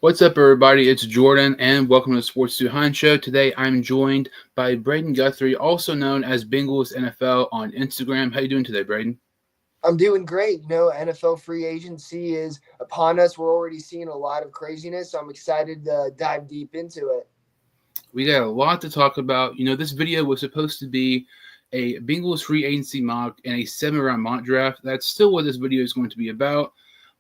What's up, everybody? It's Jordan, and welcome to the Sports Behind Show. Today, I'm joined by Braeden Guthrie, also known as Bengals NFL on Instagram. How you doing today, Braeden? I'm doing great. NFL free agency is upon us. We're already seeing a lot of craziness, so I'm excited to dive deep into it. We got a lot to talk about. This video was supposed to be a Bengals free agency mock and a 7-round mock draft. That's still what this video is going to be about.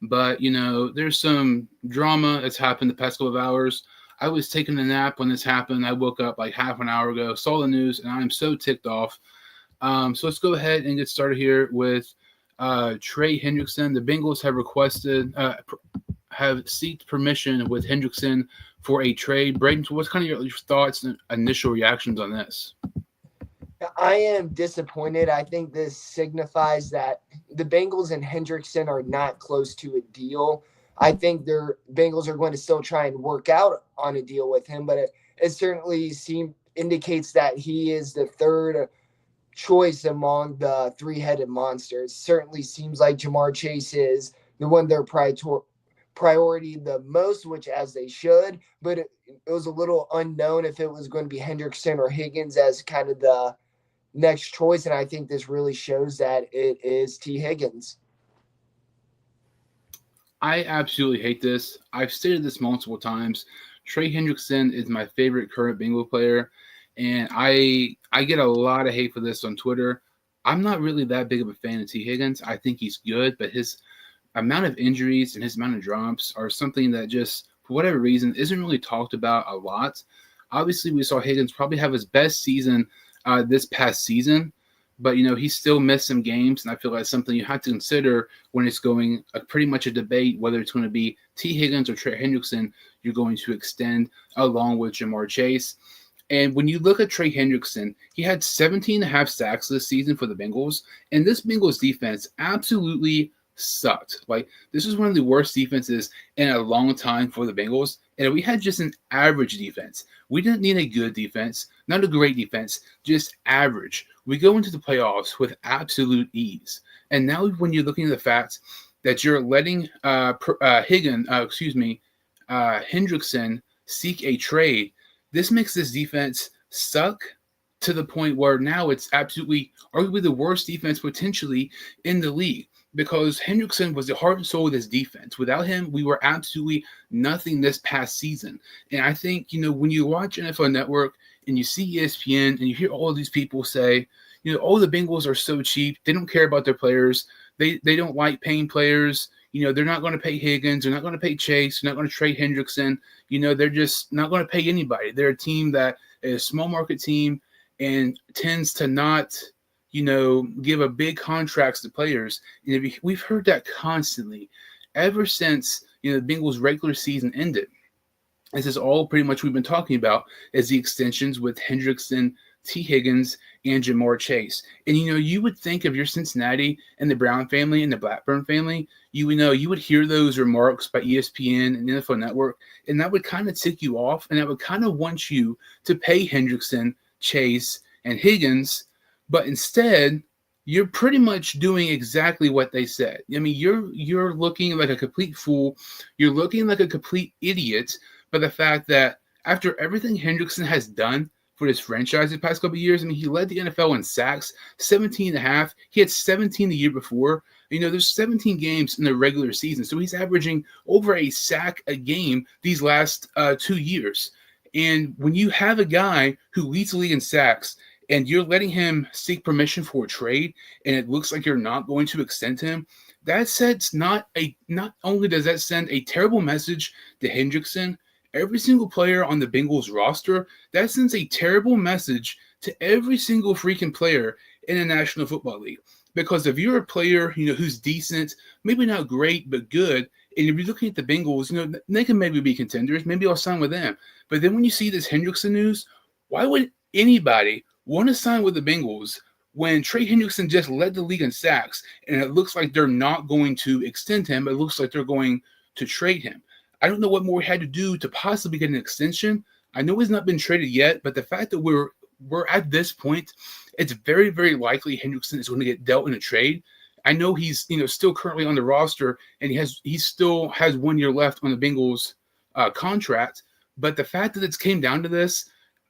But, there's some drama that's happened the past couple of hours. I was taking a nap when this happened. I woke up like half an hour ago, saw the news, and I'm so ticked off. So let's go ahead and get started here with Trey Hendrickson. The Bengals have have sought permission with Hendrickson for a trade. Braeden, what's kind of your thoughts and initial reactions on this? I am disappointed. I think this signifies that the Bengals and Hendrickson are not close to a deal. I think their Bengals are going to still try and work out on a deal with him, but it certainly indicates that he is the third choice among the three-headed monsters. Certainly seems like Jamar Chase is the one they're priority the most, which as they should, but it was a little unknown if it was going to be Hendrickson or Higgins as kind of the next choice, and I think this really shows that it is T. Higgins. I absolutely hate this. I've stated this multiple times. Trey Hendrickson is my favorite current Bengal player, and I get a lot of hate for this on Twitter. I'm not really that big of a fan of T. Higgins. I think he's good, but his amount of injuries and his amount of drops are something that just, for whatever reason, isn't really talked about a lot. Obviously, we saw Higgins probably have his best season this past season, but he still missed some games, and I feel like something you have to consider when it's going pretty much a debate whether it's going to be T. Higgins or Trey Hendrickson you're going to extend along with Jamar Chase. And when you look at Trey Hendrickson, he had 17 and a half sacks this season for the Bengals, and this Bengals defense absolutely sucked. Like, this is one of the worst defenses in a long time for the Bengals, and we had just an average defense. We didn't need a good defense, not a great defense, just average. We go into the playoffs with absolute ease. And now when you're looking at the fact that you're letting Hendrickson seek a trade, this makes this defense suck to the point where now it's absolutely arguably the worst defense potentially in the league, because Hendrickson was the heart and soul of this defense. Without him, we were absolutely nothing this past season. And I think, when you watch NFL Network and you see ESPN and you hear all of these people say, oh, the Bengals are so cheap. They don't care about their players. They don't like paying players. They're not going to pay Higgins. They're not going to pay Chase. They're not going to trade Hendrickson. They're just not going to pay anybody. They're a team that is a small market team and tends to not give a big contracts to players. We've heard that constantly ever since, the Bengals regular season ended. This is all pretty much we've been talking about, is the extensions with Hendrickson, T. Higgins, and Jamar Chase. And, you would think of your Cincinnati and the Brown family and the Blackburn family, you would hear those remarks by ESPN and NFL Network, and that would kind of tick you off, and that would kind of want you to pay Hendrickson, Chase, and Higgins. But instead, you're pretty much doing exactly what they said. I mean, you're looking like a complete fool. You're looking like a complete idiot by the fact that after everything Hendrickson has done for this franchise the past couple of years, I mean, he led the NFL in sacks, 17 and a half. He had 17 the year before. There's 17 games in the regular season, so he's averaging over a sack a game these last 2 years. And when you have a guy who leads the league in sacks, and you're letting him seek permission for a trade, and it looks like you're not going to extend him, that sets not only does that send a terrible message to Hendrickson, every single player on the Bengals roster, that sends a terrible message to every single freaking player in the National Football League. Because if you're a player, who's decent, maybe not great, but good, and if you're looking at the Bengals, they can maybe be contenders. Maybe I'll sign with them. But then when you see this Hendrickson news, why would anybody want to sign with the Bengals when Trey Hendrickson just led the league in sacks, and it looks like they're not going to extend him? It looks like they're going to trade him. I don't know what more he had to do to possibly get an extension. I know he's not been traded yet, but the fact that we're at this point, it's very, very likely Hendrickson is going to get dealt in a trade. I know he's still currently on the roster, and he still has 1 year left on the Bengals contract. But the fact that it's came down to this,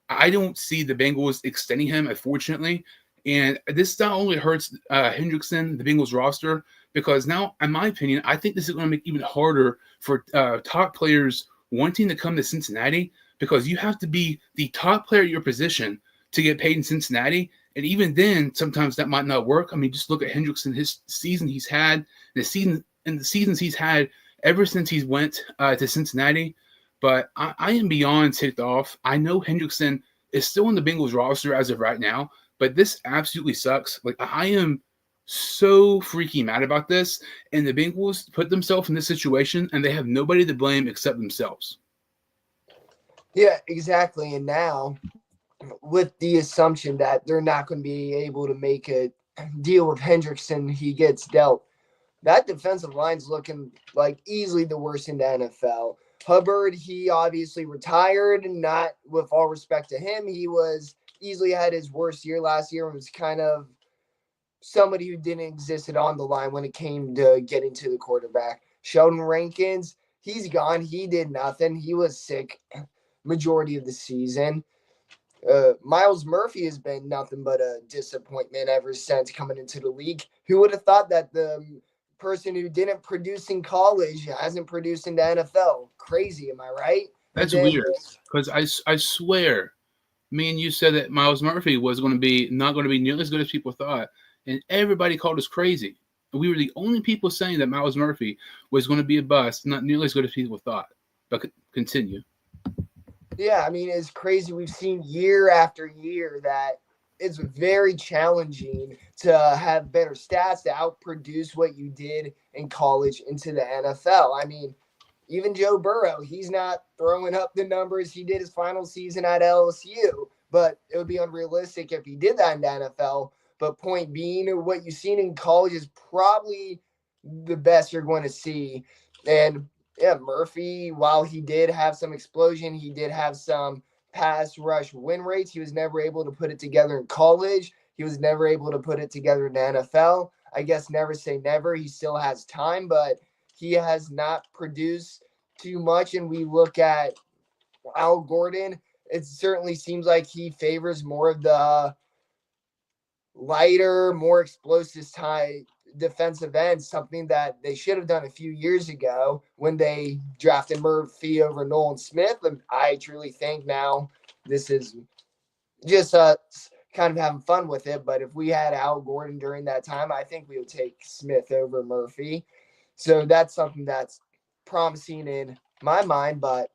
I don't see the Bengals extending him, unfortunately. And this not only hurts Hendrickson, the Bengals roster, because now, in my opinion, I think this is going to make it even harder for top players wanting to come to Cincinnati, because you have to be the top player at your position to get paid in Cincinnati. And even then, sometimes that might not work. I mean, just look at Hendrickson, his season he's had, the seasons he's had ever since he's went to Cincinnati. But I am beyond ticked off. I know Hendrickson is still in the Bengals roster as of right now, but this absolutely sucks. Like, I am so freaking mad about this. And the Bengals put themselves in this situation, and they have nobody to blame except themselves. Yeah, exactly. And now, with the assumption that they're not going to be able to make a deal with Hendrickson, he gets dealt. That defensive line's looking like easily the worst in the NFL. Hubbard, he obviously retired, and not with all respect to him, he was easily had his worst year last year and was kind of somebody who didn't exist on the line when it came to getting to the quarterback. Sheldon Rankins, he's gone. He did nothing. He was sick majority of the season. Miles Murphy has been nothing but a disappointment ever since coming into the league. Who would have thought that the person who didn't produce in college hasn't produced in the NFL? Crazy, am I right? That's weird, because I swear, me and you said that Miles Murphy was going to be not going to be nearly as good as people thought, and everybody called us crazy. We were the only people saying that Miles Murphy was going to be a bust, not nearly as good as people thought. But continue. Yeah, I mean, it's crazy. We've seen year after year that it's very challenging to have better stats to outproduce what you did in college into the NFL. I mean, even Joe Burrow, he's not throwing up the numbers he did his final season at LSU, but it would be unrealistic if he did that in the NFL. But point being, what you've seen in college is probably the best you're going to see. And yeah, Murphy, while he did have some explosion, he did have some pass rush win rates. He was never able to put it together in college. He was never able to put it together in the NFL. I guess never say never. He still has time, but he has not produced too much. And we look at Al Gordon, it certainly seems like he favors more of the lighter, more explosive type defensive end, something that they should have done a few years ago when they drafted Murphy over Nolan Smith. And I truly think now this is just kind of having fun with it. But if we had Al Gordon during that time, I think we would take Smith over Murphy. So that's something that's promising in my mind. But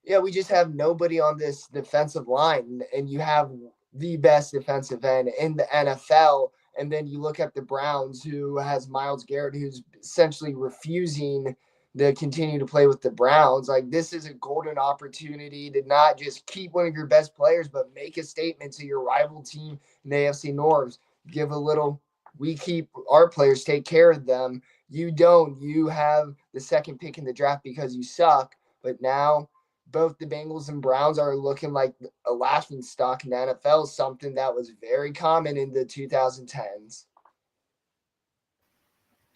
yeah, we just have nobody on this defensive line, and you have the best defensive end in the NFL. And then you look at the Browns, who has Myles Garrett, who's essentially refusing to continue to play with the Browns. Like, this is a golden opportunity to not just keep one of your best players, but make a statement to your rival team in the AFC North. Give a little, we keep our players, take care of them. You don't. You have the second pick in the draft because you suck. But now both the Bengals and Browns are looking like a laughing stock in the NFL, something that was very common in the 2010s.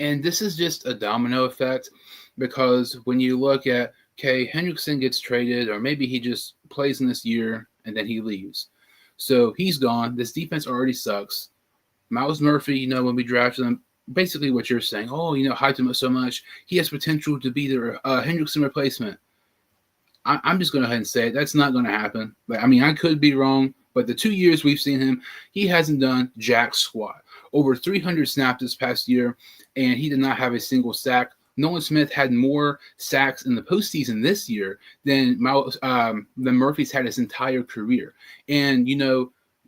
And this is just a domino effect, because when you look at, okay, Hendrickson gets traded, or maybe he just plays in this year and then he leaves. So he's gone. This defense already sucks. Miles Murphy, when we drafted him, basically what you're saying, hyped him up so much. He has potential to be the Hendrickson replacement. I'm just going to go ahead and say it. That's not going to happen. I could be wrong, but the 2 years we've seen him, he hasn't done jack squat. Over 300 snaps this past year, and he did not have a single sack. Nolan Smith had more sacks in the postseason this year than Murphy's had his entire career. And,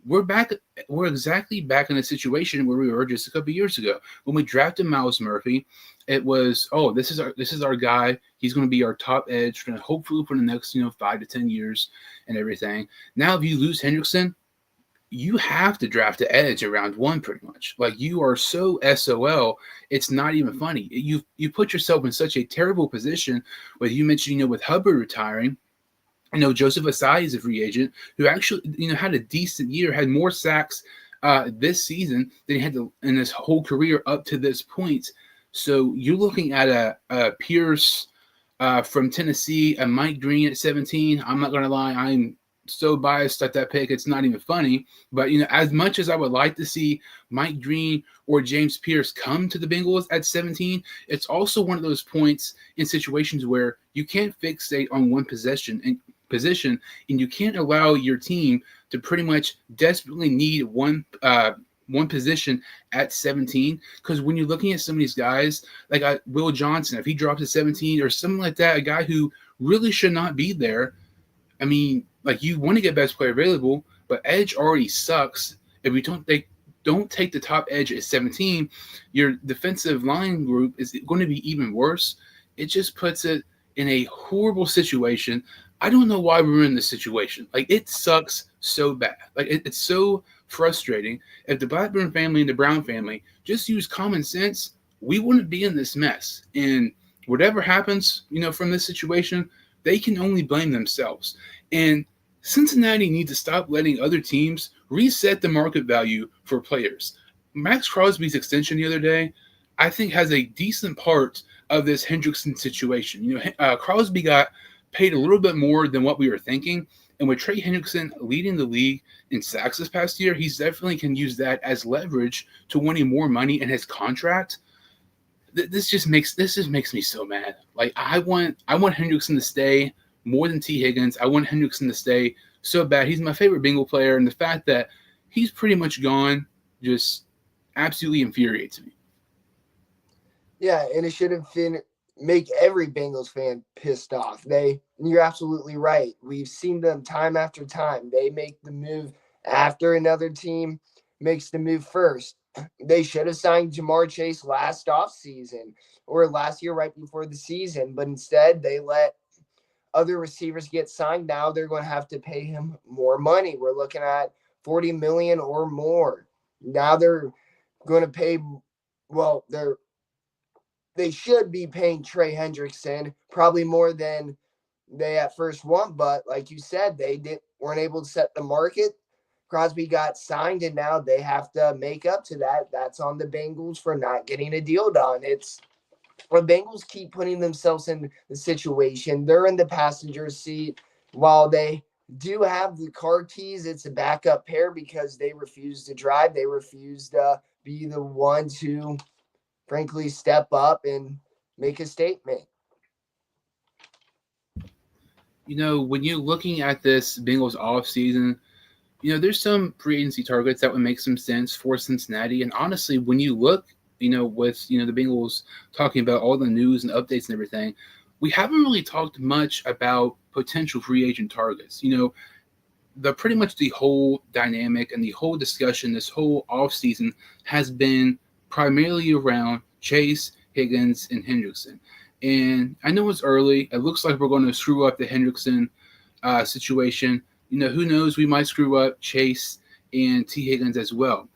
we're exactly back in a situation where we were just a couple of years ago. When we drafted Miles Murphy, it was, this is our guy. He's going to be our top edge, hopefully for the next 5 to 10 years and everything. Now, if you lose Hendrickson, you have to draft the edge around one, pretty much. Like, you are so SOL, it's not even funny. You put yourself in such a terrible position. Whether you mentioned, with Hubbard retiring, Joseph Asai is a free agent who actually, had a decent year, had more sacks this season than he had in his whole career up to this point. So you're looking at a Pierce, From Tennessee, and Mike Green at 17. I'm not going to lie, I'm so biased at that pick, it's not even funny. But, as much as I would like to see Mike Green or James Pierce come to the Bengals at 17, it's also one of those points in situations where you can't fixate on one position, and you can't allow your team to pretty much desperately need one position at 17, because when you're looking at some of these guys like Will Johnson, if he drops to 17 or something like that, a guy who really should not be there. I mean, like, you want to get best player available, but edge already sucks. If you don't take the top edge at 17, your defensive line group is going to be even worse. It just puts it in a horrible situation. I don't know why we're in this situation. Like, it sucks so bad. Like, it's so frustrating. If the Blackburn family and the Brown family just use common sense, we wouldn't be in this mess. And whatever happens, from this situation, they can only blame themselves. And Cincinnati needs to stop letting other teams reset the market value for players. Max Crosby's extension the other day, I think, has a decent part of this Hendrickson situation. Crosby got paid a little bit more than what we were thinking. And with Trey Hendrickson leading the league in sacks this past year, he's definitely can use that as leverage to winning more money in his contract. This just makes me so mad. Like, I want Hendrickson to stay more than T. Higgins. I want Hendrickson to stay so bad. He's my favorite Bengal player, and the fact that he's pretty much gone just absolutely infuriates me. Yeah, and it should have been make every Bengals fan pissed off. You're absolutely right. We've seen them time after time. They make the move after another team makes the move first. They should have signed Jamar Chase last offseason or last year right before the season, but instead they let other receivers get signed. Now they're going to have to pay him more money. We're looking at $40 million or more. Now they're going to pay, well, they should be paying Trey Hendrickson probably more than they at first want, but like you said, they weren't able to set the market. Crosby got signed, and now they have to make up to that. That's on the Bengals for not getting a deal done. It's the Bengals keep putting themselves in the situation. They're in the passenger seat while they do have the car keys. It's a backup pair because they refuse to drive. They refuse to be the one to, frankly, step up and make a statement. When you're looking at this Bengals offseason, there's some free agency targets that would make some sense for Cincinnati. And honestly, when you look, with, the Bengals talking about all the news and updates and everything, we haven't really talked much about potential free agent targets. Pretty much the whole dynamic and the whole discussion this whole offseason has been primarily around Chase, Higgins, and Hendrickson. And I know it's early. It looks like we're going to screw up the Hendrickson situation. Who knows? We might screw up Chase and T. Higgins as well.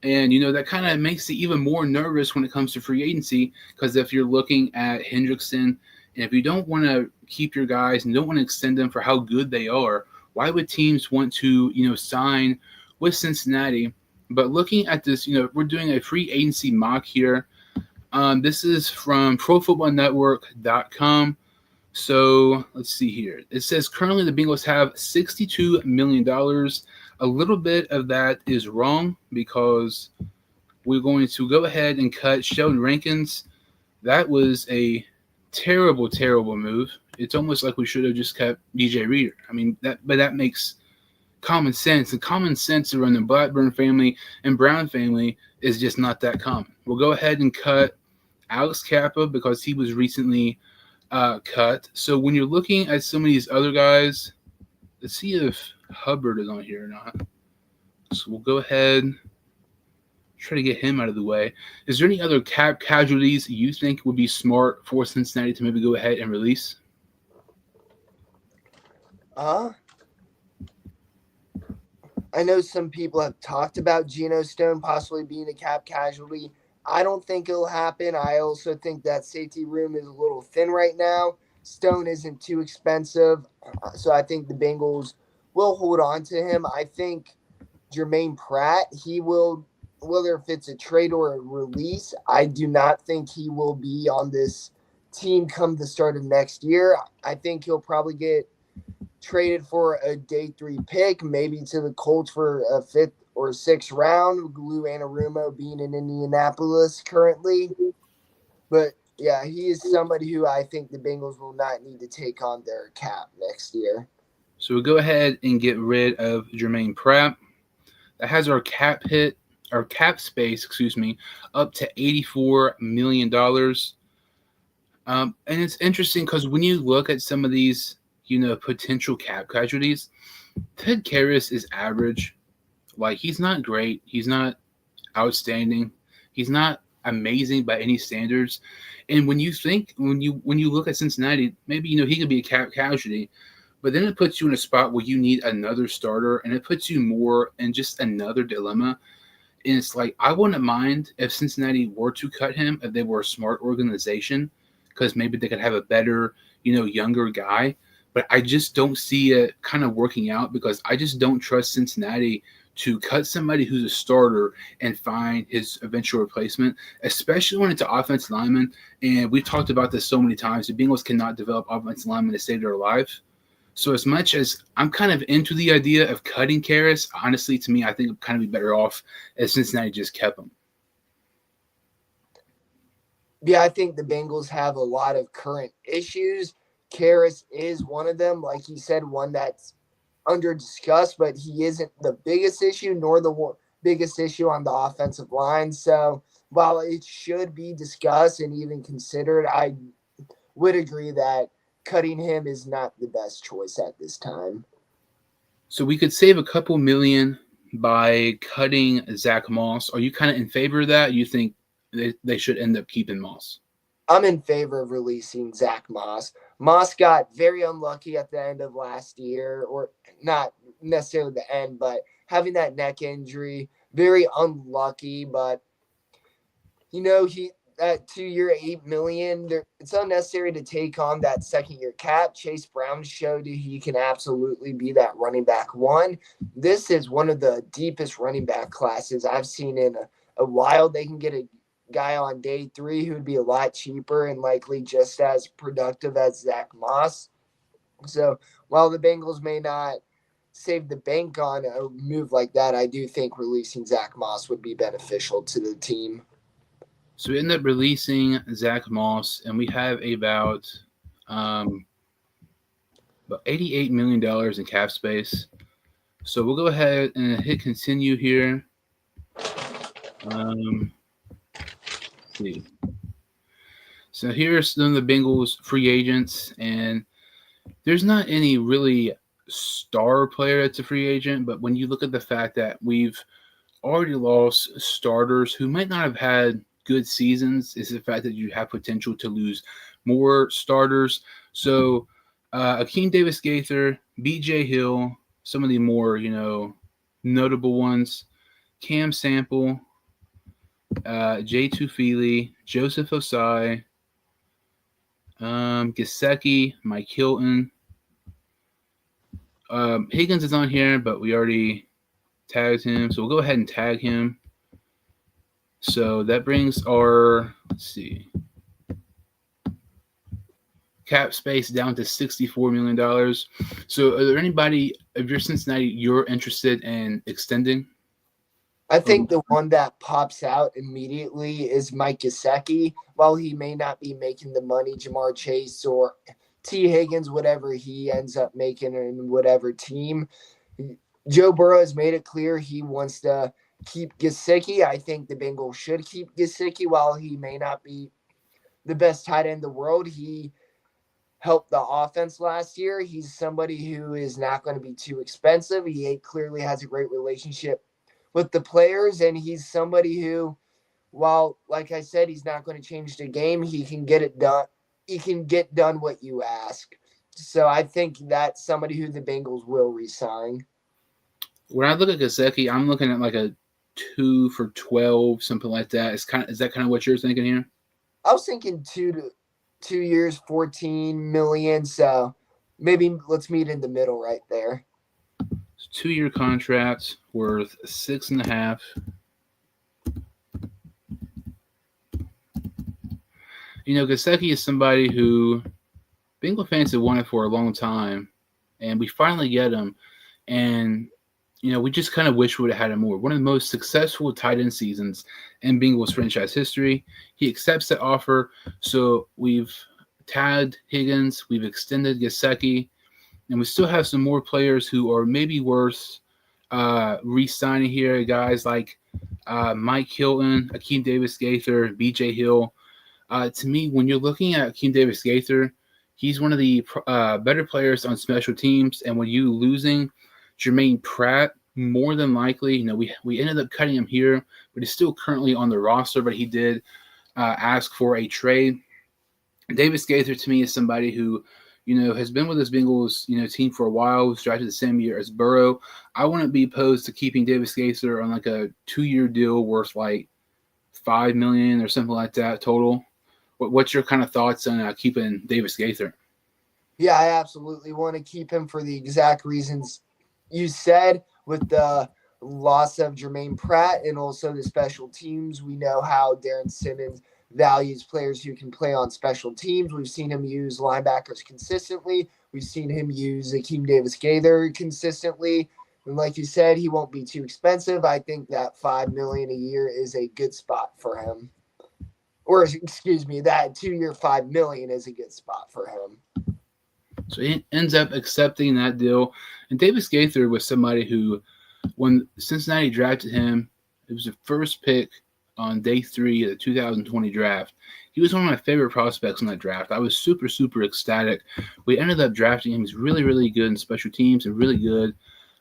And, that kind of makes it even more nervous when it comes to free agency, because if you're looking at Hendrickson, and if you don't want to keep your guys and don't want to extend them for how good they are, why would teams want to, sign with Cincinnati? But looking at this, we're doing a free agency mock here. This is from ProFootballNetwork.com. So let's see here. It says currently the Bengals have $62 million. A little bit of that is wrong because we're going to go ahead and cut Sheldon Rankins. That was a terrible, terrible move. It's almost like we should have just kept DJ Reader. I mean, that makes common sense. And common sense around the Blackburn family and Brown family is just not that common. We'll go ahead and cut Alex Kappa because he was recently cut. So when you're looking at some of these other guys, let's see if Hubbard is on here or not. So we'll go ahead, try to get him out of the way. Is there any other cap casualties you think would be smart for Cincinnati to maybe go ahead and release? I know some people have talked about Geno Stone possibly being a cap casualty. I don't think it'll happen. I also think that safety room is a little thin right now. Stone isn't too expensive, so I think the Bengals will hold on to him. I think Jermaine Pratt, he will, whether if it's a trade or a release, I do not think he will be on this team come the start of next year. I think he'll probably get traded for a day 3 pick, maybe to the Colts for a 5th or 6th round. Lou Anarumo being in Indianapolis currently. But yeah, he is somebody who I think the Bengals will not need to take on their cap next year. So we'll go ahead and get rid of Jermaine Pratt. That has our cap space, up to $84 million. And it's interesting because when you look at some of these, potential cap casualties, Ted Karras is average. Like, he's not great. He's not outstanding. He's not amazing by any standards. And when you look at Cincinnati, maybe he could be a cap casualty, but then it puts you in a spot where you need another starter, and it puts you more in just another dilemma. And it's like, I wouldn't mind if Cincinnati were to cut him if they were a smart organization, because maybe they could have a better, younger guy. But I just don't see it kind of working out, because I just don't trust Cincinnati to cut somebody who's a starter and find his eventual replacement, especially when it's an offensive lineman. And we've talked about this so many times. The Bengals cannot develop offensive linemen to save their life. So as much as I'm kind of into the idea of cutting Karras, honestly, to me, I think it'd kind of be better off if Cincinnati just kept him. Yeah, I think the Bengals have a lot of current issues. Karras is one of them, like you said, one that's under discussed, but he isn't the biggest issue nor the biggest issue on the offensive line. So while it should be discussed and even considered, I would agree that cutting him is not the best choice at this time. So we could save a couple million by cutting Zach Moss. Are you kind of in favor of that? You think they should end up keeping Moss? I'm in favor of releasing Zach Moss. Moss got very unlucky at the end of last year, or not necessarily the end, but having that neck injury, very unlucky. But he that 2-year $8 million, it's unnecessary to take on that 2nd-year cap. Chase Brown showed he can absolutely be that running back one. This is one of the deepest running back classes I've seen in a while. They can get a guy on day 3 who'd be a lot cheaper and likely just as productive as Zach Moss. So while the Bengals may not save the bank on a move like that, I do think releasing Zach Moss would be beneficial to the team. So we end up releasing Zach Moss, and we have about $88 million in cap space. So we'll go ahead and hit continue here. Let's see. So here's some of the Bengals free agents, and there's not any really star player that's a free agent, but when you look at the fact that we've already lost starters who might not have had good seasons, is the fact that you have potential to lose more starters. So Akeem Davis-Gaither, B.J. Hill, some of the more, notable ones, Cam Sample, Jay Tufili, Joseph Osai, Gesicki, Mike Hilton. Higgins is on here, but we already tagged him, so we'll go ahead and tag him. So that brings our, cap space down to $64 million. So are there anybody, if you're Cincinnati, you're interested in extending? I think the one that pops out immediately is Mike Gesicki. While he may not be making the money, Jamar Chase or T. Higgins, whatever he ends up making in whatever team, Joe Burrow has made it clear he wants to keep Gesicki. I think the Bengals should keep Gesicki. While he may not be the best tight end in the world, he helped the offense last year. He's somebody who is not going to be too expensive. He clearly has a great relationship with the players, and he's somebody who, while, like I said, he's not going to change the game, he can get it done. He can get done what you ask. So I think that's somebody who the Bengals will re-sign. When I look at Gesicki, I'm looking at like a 2 for 12, something like that. Is that kind of what you're thinking here? I was thinking 2 years, 14 million. So maybe let's meet in the middle right there. 2-year contract worth 6.5. Gesicki is somebody who Bengal fans have wanted for a long time, and we finally get him. And we just kind of wish we would have had him more. One of the most successful tight end seasons in Bengals franchise history. He accepts that offer, so we've tagged Higgins, we've extended Gesicki, and we still have some more players who are maybe worth re-signing here. Guys like Mike Hilton, Akeem Davis-Gaither, B.J. Hill. To me, when you're looking at Akeem Davis-Gaither, he's one of the better players on special teams, and when you losing Jermaine Pratt, more than likely, we ended up cutting him here, but he's still currently on the roster, but he did ask for a trade. Davis-Gaither, to me, is somebody who, has been with this Bengals, team for a while, was drafted the same year as Burrow. I wouldn't be opposed to keeping Davis-Gaither on like a 2-year deal worth like $5 million or something like that total. What's your kind of thoughts on keeping Davis-Gaither? Yeah, I absolutely want to keep him for the exact reasons you said, with the loss of Jermaine Pratt and also the special teams. We know how Darren Simmons values players who can play on special teams. We've seen him use linebackers consistently. We've seen him use Akeem Davis-Gaither consistently. And like you said, he won't be too expensive. I think that $5 million a year is a good spot for him. Or excuse me, that 2-year $5 million is a good spot for him. So he ends up accepting that deal. And Davis-Gaither was somebody who, when Cincinnati drafted him, it was the first pick on day 3 of the 2020 draft. He was one of my favorite prospects in that draft. I was super, super ecstatic. We ended up drafting him. He's really, really good in special teams and really good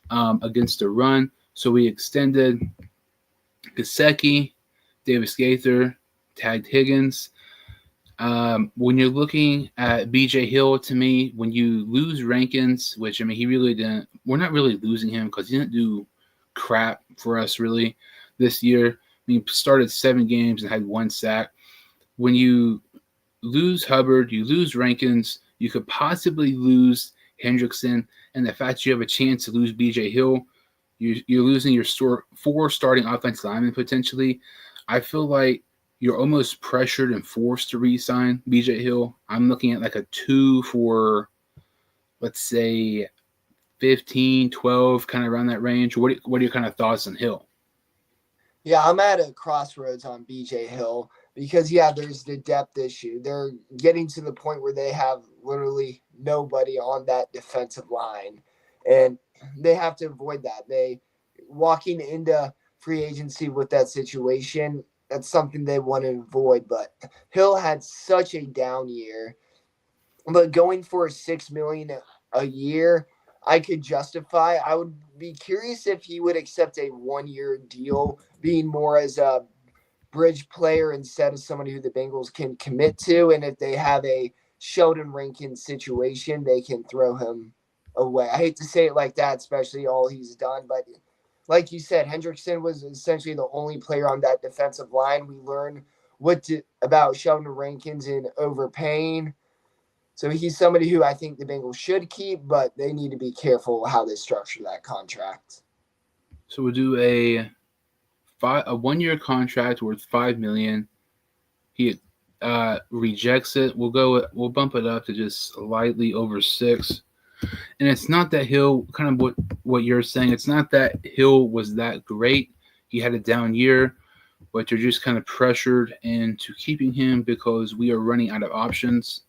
against the run. So we extended Gesicki, Davis-Gaither, tagged Higgins. When you're looking at B.J. Hill, to me, when you lose Rankins, which, he really didn't – we're not really losing him because he didn't do crap for us really this year. He started 7 games and had 1 sack. When you lose Hubbard, you lose Rankins, you could possibly lose Hendrickson, and the fact you have a chance to lose B.J. Hill, you're losing your 4 starting offensive linemen potentially. I feel like you're almost pressured and forced to re-sign B.J. Hill. I'm looking at like a 2 for, let's say, 15, 12, kind of around that range. What are your kind of thoughts on Hill? Yeah, I'm at a crossroads on B.J. Hill because, yeah, there's the depth issue. They're getting to the point where they have literally nobody on that defensive line, and they have to avoid that. Walking into free agency with that situation, that's something they want to avoid. But Hill had such a down year, but going for $6 million a year, I could justify. I would be curious if he would accept a 1-year deal, being more as a bridge player instead of somebody who the Bengals can commit to. And if they have a Sheldon Rankins situation, they can throw him away. I hate to say it like that, especially all he's done, but like you said, Hendrickson was essentially the only player on that defensive line. We learned about Sheldon Rankins in overpaying. So he's somebody who I think the Bengals should keep, but they need to be careful how they structure that contract. So we'll do a 1-year contract worth $5 million. He rejects it. We'll bump it up to just slightly over 6. And it's not that Hill, kind of what you're saying, it's not that Hill was that great. He had a down year, but you're just kind of pressured into keeping him because we are running out of options.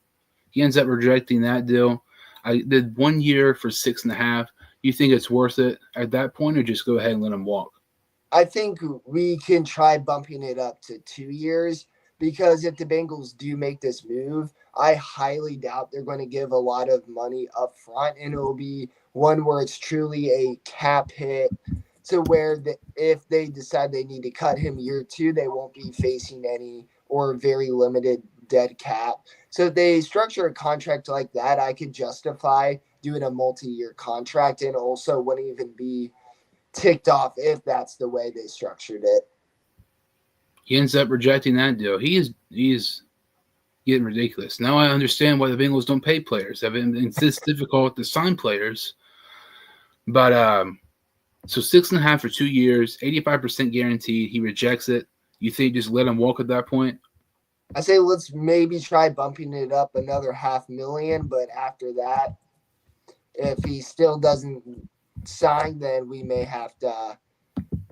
He ends up rejecting that deal. I did 1 year for 6.5. You think it's worth it at that point, or just go ahead and let him walk? I think we can try bumping it up to 2 years, because if the Bengals do make this move, I highly doubt they're going to give a lot of money up front, and it will be one where it's truly a cap hit, to where if they decide they need to cut him year 2, they won't be facing any or very limited dead cap. So if they structure a contract like that, I could justify doing a multi-year contract, and also wouldn't even be ticked off if that's the way they structured it. He ends up rejecting that deal. He's getting ridiculous. Now I understand why the Bengals don't pay players. It's this difficult to sign players. But so 6.5 for 2 years, 85% guaranteed. He rejects it. You think just let him walk at that point? I say let's maybe try bumping it up another 500,000, but after that, if he still doesn't sign, then we may have to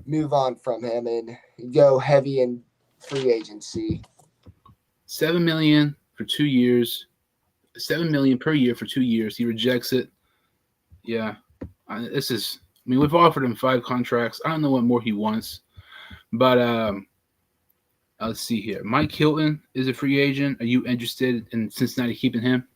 move on from him and go heavy in free agency. $7 million for 2 years. $7 million per year for 2 years. He rejects it. Yeah, this is. I mean, we've offered him 5 contracts. I don't know what more he wants, but let's see here. Mike Hilton is a free agent. Are you interested in Cincinnati keeping him?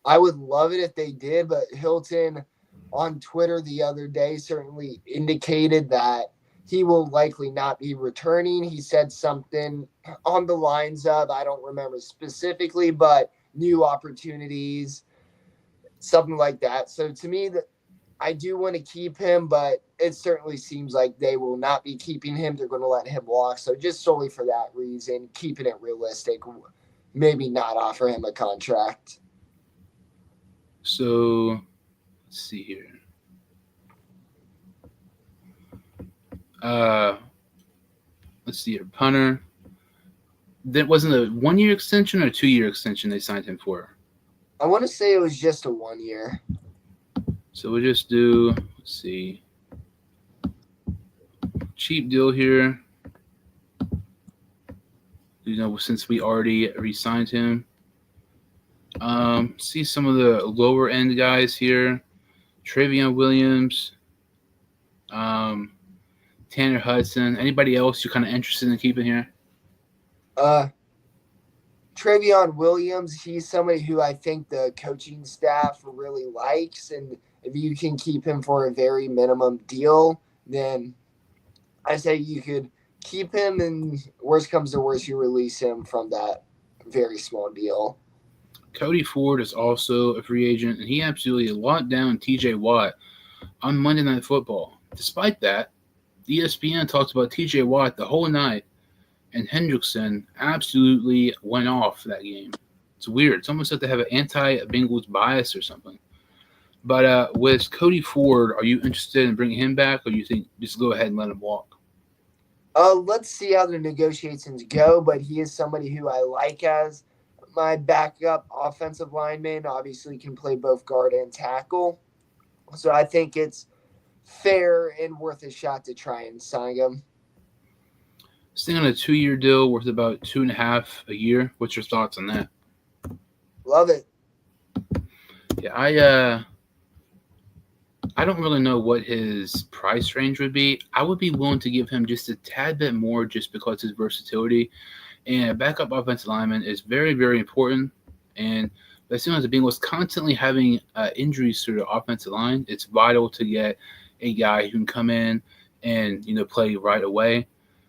I would love it if they did, but Hilton on Twitter the other day certainly indicated that he will likely not be returning. He said something on the lines of, I don't remember specifically, but new opportunities, something like that. So to me, that I do want to keep him, but it certainly seems like they will not be keeping him. They're going to let him walk. So just solely for that reason, keeping it realistic, maybe not offer him a contract. So let's see here. Uh, let's see here. Punter. That wasn't a 1 year extension or a 2 year extension they signed him for. I want to say it was just a 1 year. So we'll just do, let's see, cheap deal here. Since we already re-signed him. See some of the lower end guys here. Travion Williams, Tanner Hudson. Anybody else you're kind of interested in keeping here? Travion Williams, he's somebody who I think the coaching staff really likes. And if you can keep him for a very minimum deal, then I say you could keep him, and worst comes to worst, you release him from that very small deal. Cody Ford is also a free agent, and he absolutely locked down TJ Watt on Monday Night Football. Despite that, ESPN talked about TJ Watt the whole night, and Hendrickson absolutely went off that game. It's weird. It's almost like they have an anti-Bengals bias or something. But with Cody Ford, are you interested in bringing him back, or do you think just go ahead and let him walk? Let's see how the negotiations go, but he is somebody who I like as my backup offensive lineman. Obviously can play both guard and tackle. So I think it's fair and worth a shot to try and sign him. Staying on a 2 year deal worth about 2.5 a year. What's your thoughts on that? Love it. Yeah, I don't really know what his price range would be. I would be willing to give him just a tad bit more just because his versatility. And a backup offensive lineman is very, very important. And as soon as the Bengals constantly having injuries to the offensive line, it's vital to get a guy who can come in and play right away.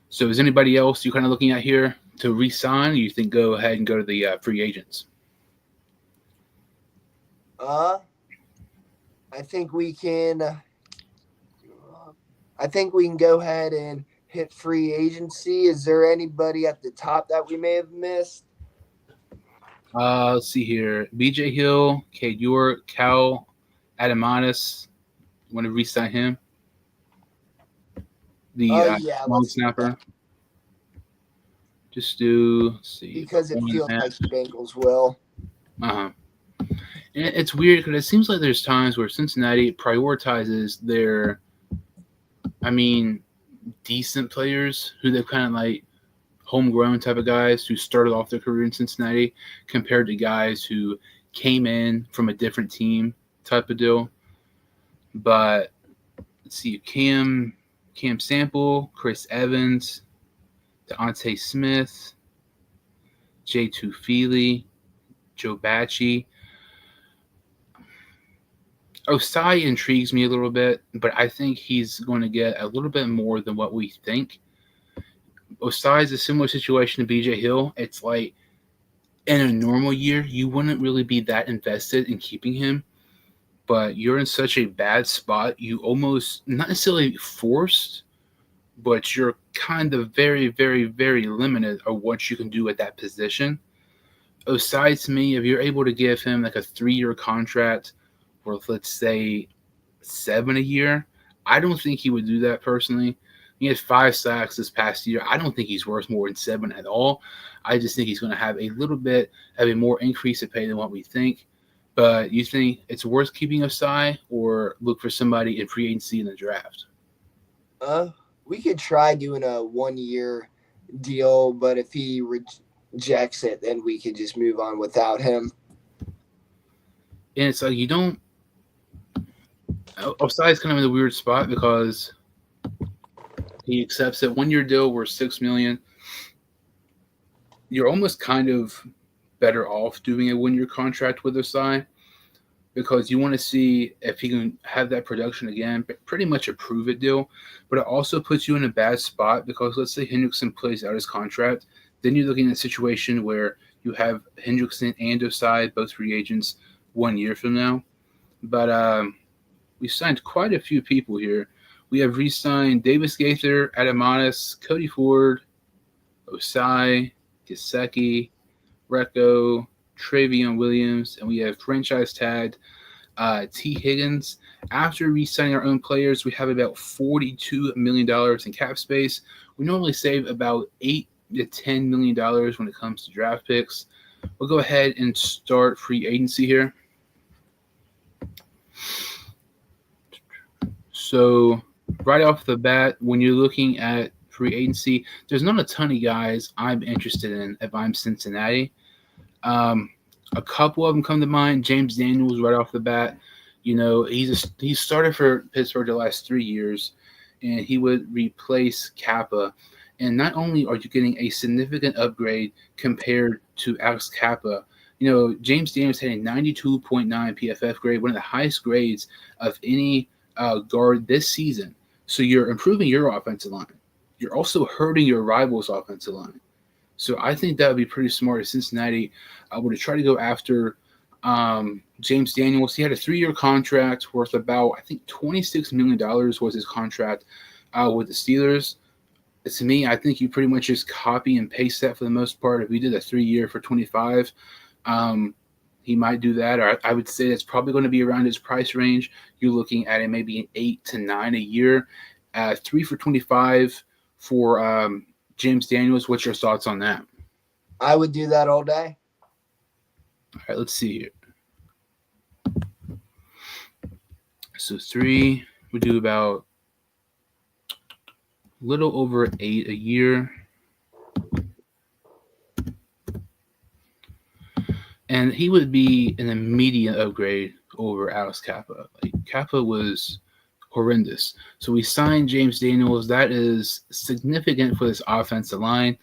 So is anybody else you're kind of looking at here to re-sign? Or you think go ahead and go to the free agents? I think we can. I think we can go ahead and hit free agency. Is there anybody at the top that we may have missed? Let's see here. BJ Hill, Cade York, Cal Adamanis. Want to re-sign him? The long snapper. Just do, let's see. Because it feels like the Bengals will. Uh-huh. And it's weird because it seems like there's times where Cincinnati prioritizes their, decent players who they've kind of like homegrown type of guys who started off their career in Cincinnati compared to guys who came in from a different team type of deal. But let's see, Cam Sample, Chris Evans, Deontay Smith, J. Tufili, Joe Bacci. Osai intrigues me a little bit, but I think he's going to get a little bit more than what we think. Osai is a similar situation to BJ Hill. It's like in a normal year, you wouldn't really be that invested in keeping him, but you're in such a bad spot, you almost, not necessarily forced, but you're kind of very, very, very limited of what you can do at that position. Osai, to me, if you're able to give him like a 3-year contract, or let's say 7 a year, I don't think he would do that personally. He had 5 sacks this past year. I don't think he's worth more than 7 at all. I just think he's going to have a little bit of a more increase in pay than what we think. But you think it's worth keeping Osai or look for somebody in free agency in the draft? We could try doing a 1 year deal, but if he rejects it, then we could just move on without him. And it's like you don't. Osai's kind of in a weird spot because he accepts that 1 year deal worth $6 million. You're almost kind of better off doing a 1 year contract with Osai because you want to see if he can have that production again, pretty much a prove it deal. But it also puts you in a bad spot because let's say Hendrickson plays out his contract, then you're looking at a situation where you have Hendrickson and Osai, both free agents, 1 year from now. But we signed quite a few people here. We have re-signed Davis Gaither, Adamanis, Cody Ford, Osai, Gesicki, Recco, Travion Williams, and we have franchise tagged T. Higgins. After re-signing our own players, we have about $42 million in cap space. We normally save about $8 to $10 million when it comes to draft picks. We'll go ahead and start free agency here. So right off the bat, when you're looking at free agency, there's not a ton of guys I'm interested in if I'm Cincinnati. A couple of them come to mind. James Daniels right off the bat. You know, he started for Pittsburgh the last 3 years, and he would replace Kappa. And not only are you getting a significant upgrade compared to Alex Kappa, you know, James Daniels had a 92.9 PFF grade, one of the highest grades of any guard this season. So you're improving your offensive line. You're also hurting your rivals' offensive line. So I think that would be pretty smart if Cincinnati were to try to go after James Daniels. He had a 3-year contract worth about, I think, $26 million was his contract with the Steelers. To me, I think you pretty much just copy and paste that for the most part. If we did a 3-year for 25, he might do that. Or I would say that's probably going to be around his price range. You're looking at maybe an 8 to 9 a year. 3 for 25 for James Daniels. What's your thoughts on that? I would do that all day. All right, let's see here. So 3, we do about a little over 8 a year. And he would be an immediate upgrade over Alex Kappa. Like, Kappa was horrendous. So we signed James Daniels. That is significant for this offensive line.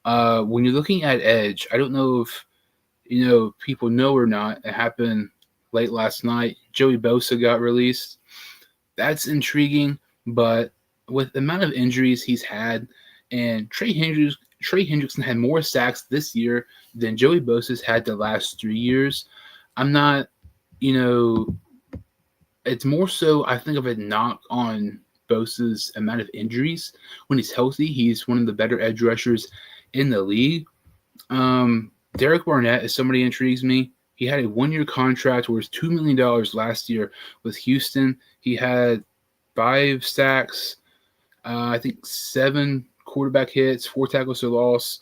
When you're looking at edge, I don't know if people know or not. It happened late last night. Joey Bosa got released. That's intriguing, but with the amount of injuries he's had, and Trey Hendrickson had more sacks this year than Joey Bosa's had the last 3 years. I'm not, it's more so I think of a knock on Bosa's amount of injuries. When he's healthy, he's one of the better edge rushers in the league. Derek Barnett is somebody who intrigues me. He had a 1-year contract worth $2 million last year with Houston. He had 5 sacks, I think 7 quarterback hits, 4 tackles for loss.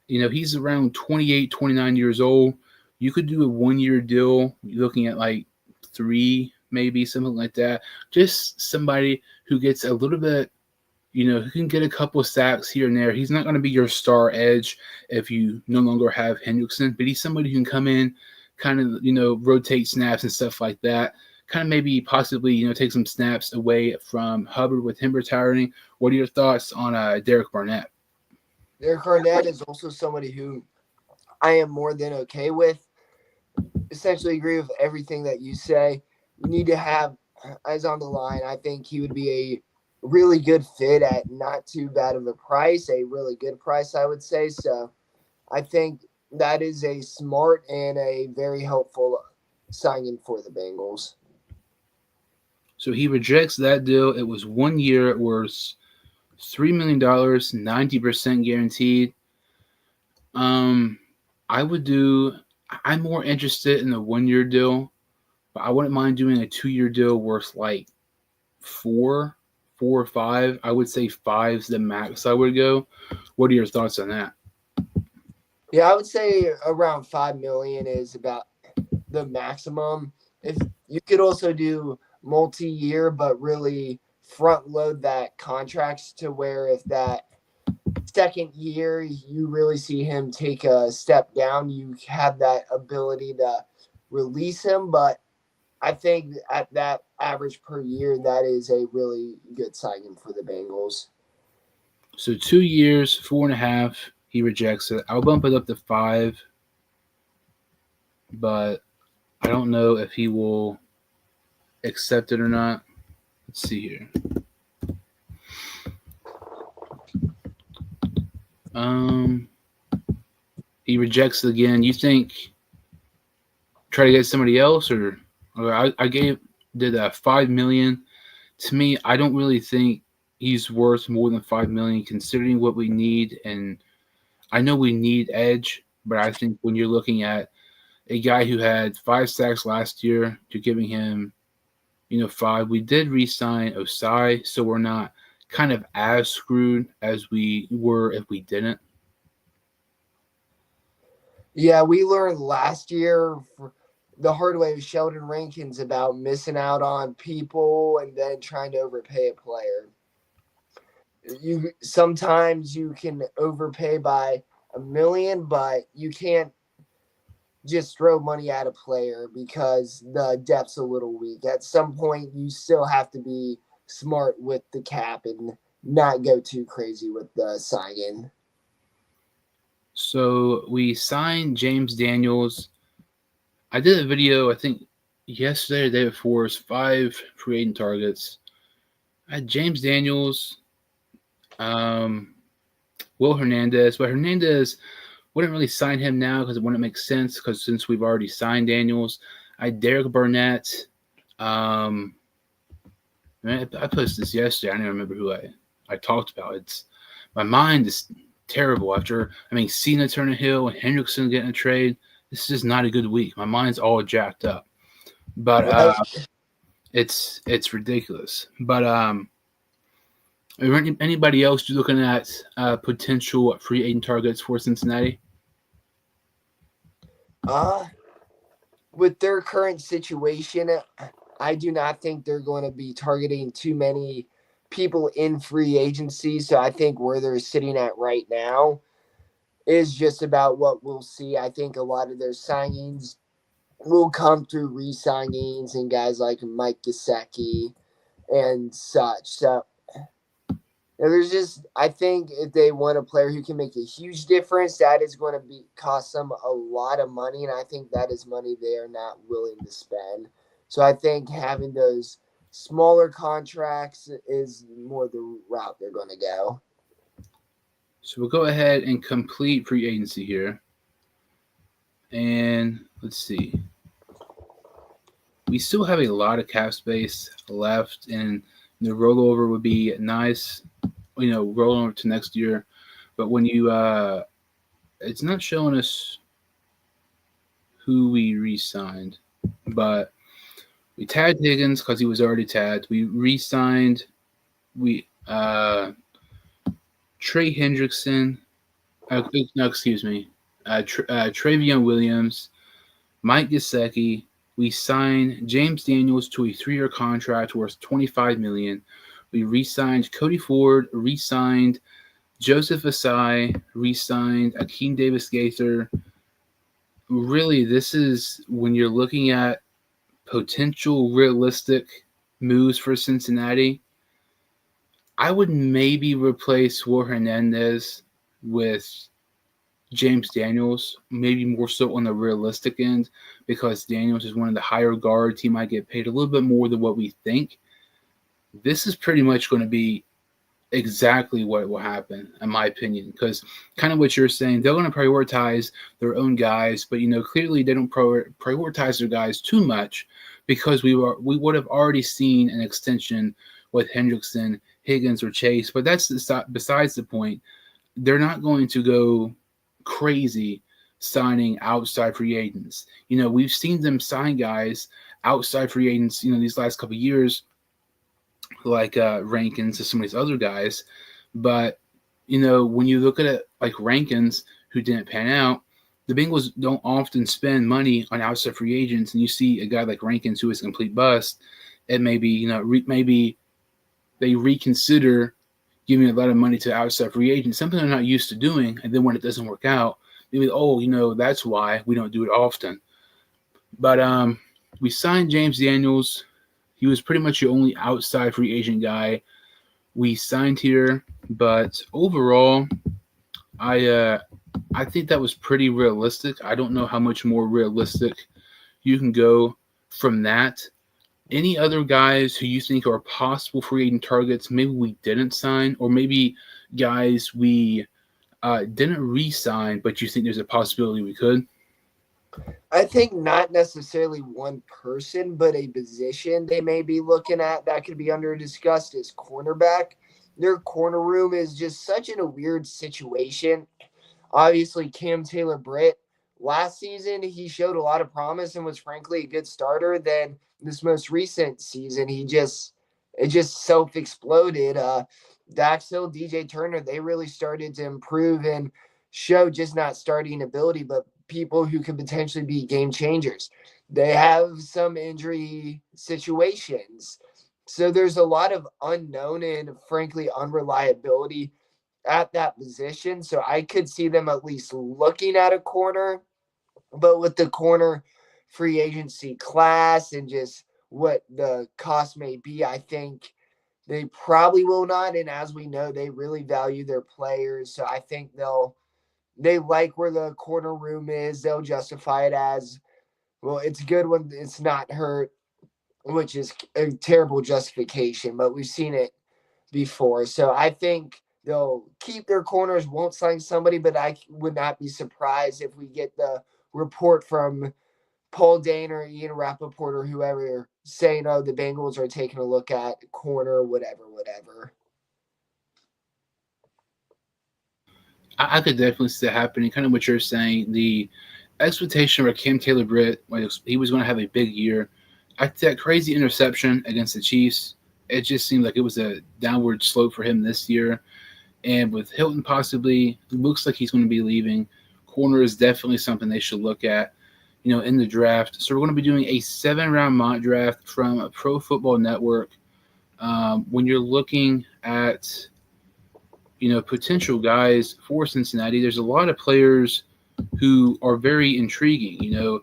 He's around 28, 29 years old. You could do a 1-year deal. You're looking at like 3, maybe something like that. Just somebody who gets a little bit, who can get a couple of sacks here and there. He's not going to be your star edge if you no longer have Hendrickson, but he's somebody who can come in, kind of, rotate snaps and stuff like that. Kind of maybe possibly, take some snaps away from Hubbard with him retiring. What are your thoughts on Derek Barnett? Derek Barnett is also somebody who I am more than okay with. Essentially agree with everything that you say. You need to have eyes on the line. I think he would be a really good fit at not too bad of a price, a really good price, I would say. So I think that is a smart and a very helpful signing for the Bengals. So he rejects that deal. It was 1 year worth $3 million, 90% guaranteed. I'm more interested in the 1-year deal, but I wouldn't mind doing a 2-year deal worth like 4 4 or 5. I would say 5's the max I would go. What are your thoughts on that? Yeah, I would say around 5 million is about the maximum. If you could also do multi-year, but really front load that contracts to where if that second year you really see him take a step down, you have that ability to release him. But I think at that average per year, that is a really good signing for the Bengals. So 2 years, 4.5. He rejects it. I'll bump it up to 5, but I don't know if he will accept it or not. Let's see here. He rejects it again. You think try to get somebody else, or I did 5 million. To me, I don't really think he's worth more than 5 million, considering what we need. And I know we need edge, but I think when you're looking at a guy who had 5 sacks last year to giving him, 5, we did re-sign Osai, so we're not kind of as screwed as we were if we didn't. Yeah, we learned last year the hard way with Sheldon Rankins about missing out on people and then trying to overpay a player. You sometimes you can overpay by 1 million, but you can't just throw money at a player because the depth's a little weak. At some point, you still have to be smart with the cap and not go too crazy with the sign-in. So we signed James Daniels. I did a video, I think yesterday or the day before, is 5 free agent targets. I had James Daniels, Will Hernandez, but Hernandez wouldn't really sign him now because it wouldn't make sense because since we've already signed Daniels. I had Derek Burnett. I posted this yesterday. I don't even remember who I talked about. It's my mind is terrible after Cena turning heel and Hendrickson getting a trade. This is just not a good week. My mind's all jacked up. But it's ridiculous. But anybody else you looking at potential free agent targets for Cincinnati? With their current situation, I do not think they're going to be targeting too many people in free agency. So I think where they're sitting at right now is just about what we'll see. I think a lot of their signings will come through re-signings and guys like Mike Gesicki and such. So there's just, I think if they want a player who can make a huge difference, that is going to cost them a lot of money, and I think that is money they are not willing to spend. So I think having those smaller contracts is more the route they're going to go. So we'll go ahead and complete free agency here. And let's see. We still have a lot of cap space left, and the rollover would be nice, rolling over to next year. But when you, it's not showing us who we re-signed, but we tagged Higgins because he was already tagged. We re-signed, Trey Hendrickson. No, excuse me. Travion Williams, Mike Gesicki. We signed James Daniels to a 3-year contract worth $25 million. We re-signed Cody Ford, re-signed Joseph Asai, re-signed Akeem Davis-Gaither. Really, this is when you're looking at potential realistic moves for Cincinnati. I would maybe replace Will Hernandez with James Daniels, maybe more so on the realistic end, because Daniels is one of the higher guards. He might get paid a little bit more than what we think. This is pretty much going to be exactly what will happen, in my opinion, because kind of what you're saying, they're going to prioritize their own guys, but clearly they don't prioritize their guys too much because we would have already seen an extension with Hendrickson, Higgins, or Chase, but that's besides the point. They're not going to go crazy signing outside free agents. We've seen them sign guys outside free agents, these last couple of years like Rankins to some of these other guys. But when you look at it like Rankins, who didn't pan out, the Bengals don't often spend money on outside free agents, and you see a guy like Rankins who is a complete bust, and maybe maybe they reconsider giving a lot of money to outside free agents, something they're not used to doing, and then when it doesn't work out, maybe that's why we don't do it often. But we signed James Daniels. He was pretty much the only outside free agent guy we signed here, but overall, I think that was pretty realistic. I don't know how much more realistic you can go from that. Any other guys who you think are possible free agent targets? Maybe we didn't sign, or maybe guys we didn't re-sign, but you think there's a possibility we could. I think not necessarily one person, but a position they may be looking at that could be under discussed is cornerback. Their corner room is just such in a weird situation. Obviously, Cam Taylor-Britt, last season, he showed a lot of promise and was frankly a good starter. Then this most recent season, it just self-exploded. Dax Hill, DJ Turner, they really started to improve and show just not starting ability, but people who could potentially be game changers. They have some injury situations. So there's a lot of unknown and frankly unreliability at that position. So I could see them at least looking at a corner, but with the corner free agency class and just what the cost may be, I think they probably will not. And as we know, they really value their players. So I think they like where the corner room is. They'll justify it as, well, it's good when it's not hurt, which is a terrible justification, but we've seen it before. So I think they'll keep their corners, won't sign somebody, but I would not be surprised if we get the report from Paul Dane or Ian Rappaport or whoever saying, oh, the Bengals are taking a look at corner, whatever. I could definitely see that happening. Kind of what you're saying. The expectation for Cam Taylor Britt was he was going to have a big year. After that crazy interception against the Chiefs, it just seemed like it was a downward slope for him this year. And with Hilton possibly, looks like he's going to be leaving. Corner is definitely something they should look at, in the draft. So we're going to be doing a 7-round mock draft from Pro Football Network. When you're looking at potential guys for Cincinnati, there's a lot of players who are very intriguing.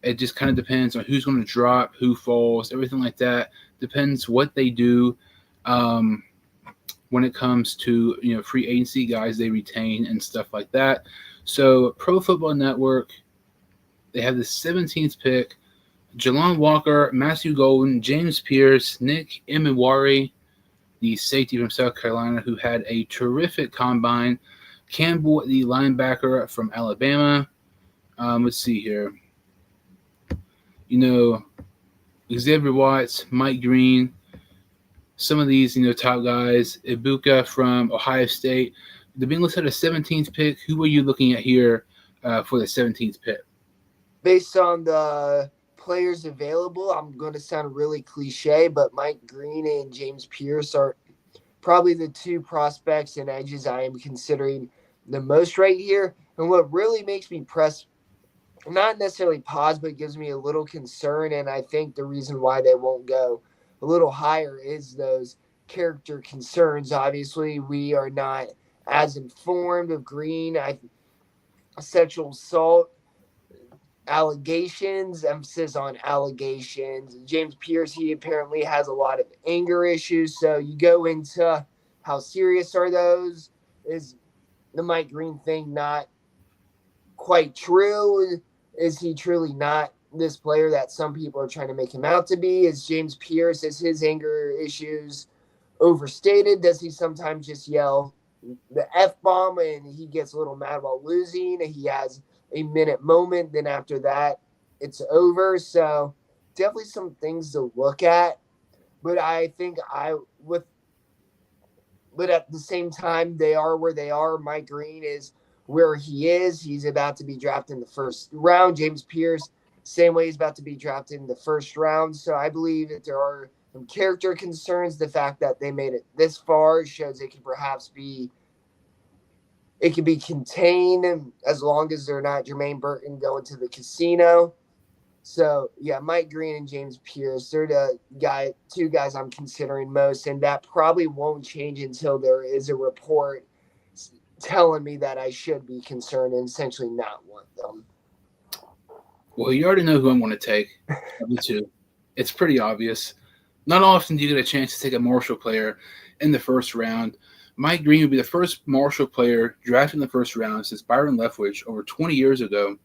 It just kind of depends on who's going to drop, who falls, everything like that. Depends what they do when it comes to free agency guys they retain and stuff like that. So Pro Football Network, they have the 17th pick. Jalon Walker, Matthew Golden, James Pierce, Nick Emenwari, the safety from South Carolina, who had a terrific combine. Campbell, the linebacker from Alabama. Let's see here. Xavier Watts, Mike Green, some of these, top guys. Ibuka from Ohio State. The Bengals had a 17th pick. Who are you looking at here for the 17th pick? Based on the players available, I'm going to sound really cliche, but Mike Green and James Pierce are probably the two prospects and edges I am considering the most right here. And what really makes me press, not necessarily pause, but gives me a little concern, and I think the reason why they won't go a little higher is those character concerns. Obviously, we are not as informed of Green. Sexual assault allegations, emphasis on allegations. James Pierce, he apparently has a lot of anger issues. So you go into how serious are those? Is the Mike Green thing not quite true? Is he truly not this player that some people are trying to make him out to be? Is James Pierce, is his anger issues overstated? Does he sometimes just yell the F bomb and he gets a little mad while losing? He has a minute moment, then after that, it's over. So definitely some things to look at. But I think but at the same time, they are where they are. Mike Green is where he is. He's about to be drafted in the first round. James Pierce, same way, he's about to be drafted in the first round. So I believe that there are character concerns. The fact that they made it this far shows it could perhaps be it can be contained as long as they're not Jermaine Burton going to the casino. So yeah, Mike Green and James Pierce, they're the two guys I'm considering most, and that probably won't change until there is a report telling me that I should be concerned and essentially not want them. Well, you already know who I'm going to take. Me too. It's pretty obvious. Not often do you get a chance to take a Marshall player in the first round. Mike Green would be the first Marshall player drafted in the first round since Byron Leftwich over 20 years ago.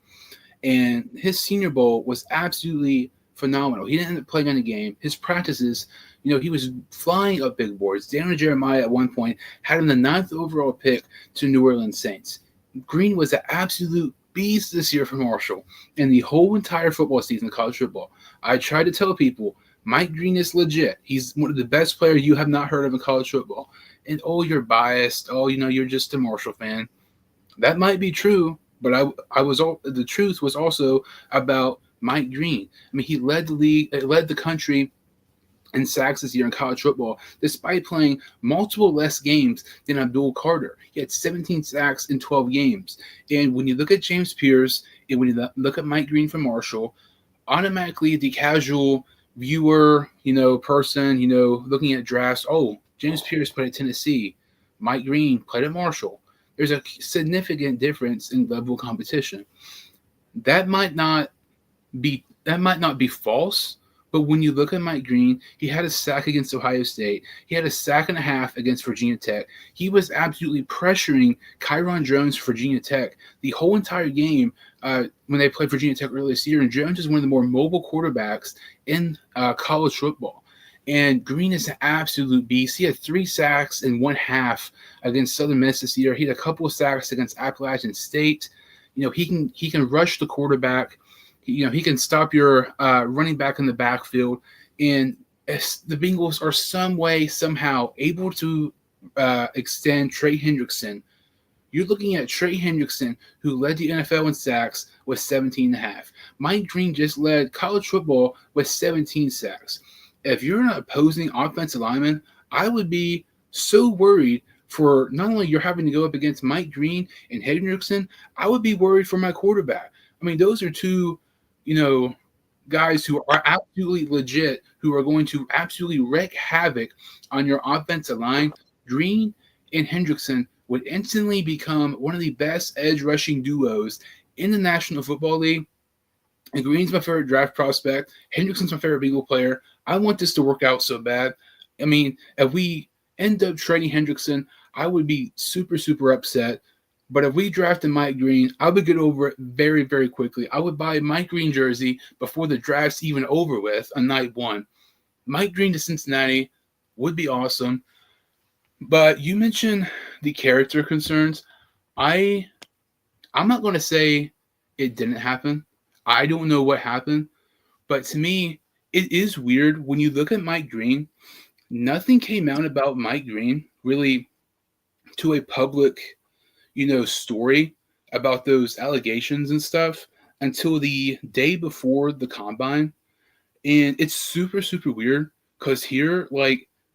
And his Senior Bowl was absolutely phenomenal. He didn't end up playing in the game. His practices, he was flying up big boards. Daniel Jeremiah at one point had him the 9th overall pick to New Orleans Saints. Green was an absolute beast this year for Marshall and the whole entire football season of college football. I tried to tell people Mike Green is legit. He's one of the best players you have not heard of in college football. And you're biased. You're just a Marshall fan. That might be true, but the truth was also about Mike Green. I mean, he led the league, led the country in sacks this year in college football, despite playing multiple less games than Abdul Carter. He had 17 sacks in 12 games. And when you look at James Pierce and when you look at Mike Green from Marshall, automatically the casual viewer, person, looking at drafts, James Pierce played at Tennessee. Mike Green played at Marshall. There's a significant difference in level of competition. That might not be false, but when you look at Mike Green, he had a sack against Ohio State. He had a sack and a half against Virginia Tech. He was absolutely pressuring Kyron Jones for Virginia Tech the whole entire game when they played Virginia Tech earlier this year. And Jones is one of the more mobile quarterbacks in college football. And Green is an absolute beast. He had 3 sacks and 1 half against Southern Miss this year. He had a couple of sacks against Appalachian State. He can rush the quarterback. He can stop your running back in the backfield. And the Bengals are somehow able to extend Trey Hendrickson. You're looking at Trey Hendrickson, who led the NFL in sacks with 17.5. Mike Green just led college football with 17 sacks. If you're an opposing offensive lineman, I would be so worried for not only you're having to go up against Mike Green and Hendrickson, I would be worried for my quarterback. I mean, those are two, guys who are absolutely legit, who are going to absolutely wreak havoc on your offensive line. Green and Hendrickson would instantly become one of the best edge rushing duos in the National Football League. And Green's my favorite draft prospect. Hendrickson's my favorite Bengal player. I want this to work out so bad. I mean, if we end up trading Hendrickson, I would be super, super upset. But if we drafted Mike Green, I would get over it very, very quickly. I would buy a Mike Green jersey before the draft's even over with on night 1. Mike Green to Cincinnati would be awesome. But you mentioned the character concerns. I'm not going to say it didn't happen. I don't know what happened. But to me, it is weird when you look at Mike Green. Nothing came out about Mike Green really to a public, story about those allegations and stuff until the day before the combine. And it's super, super weird because here,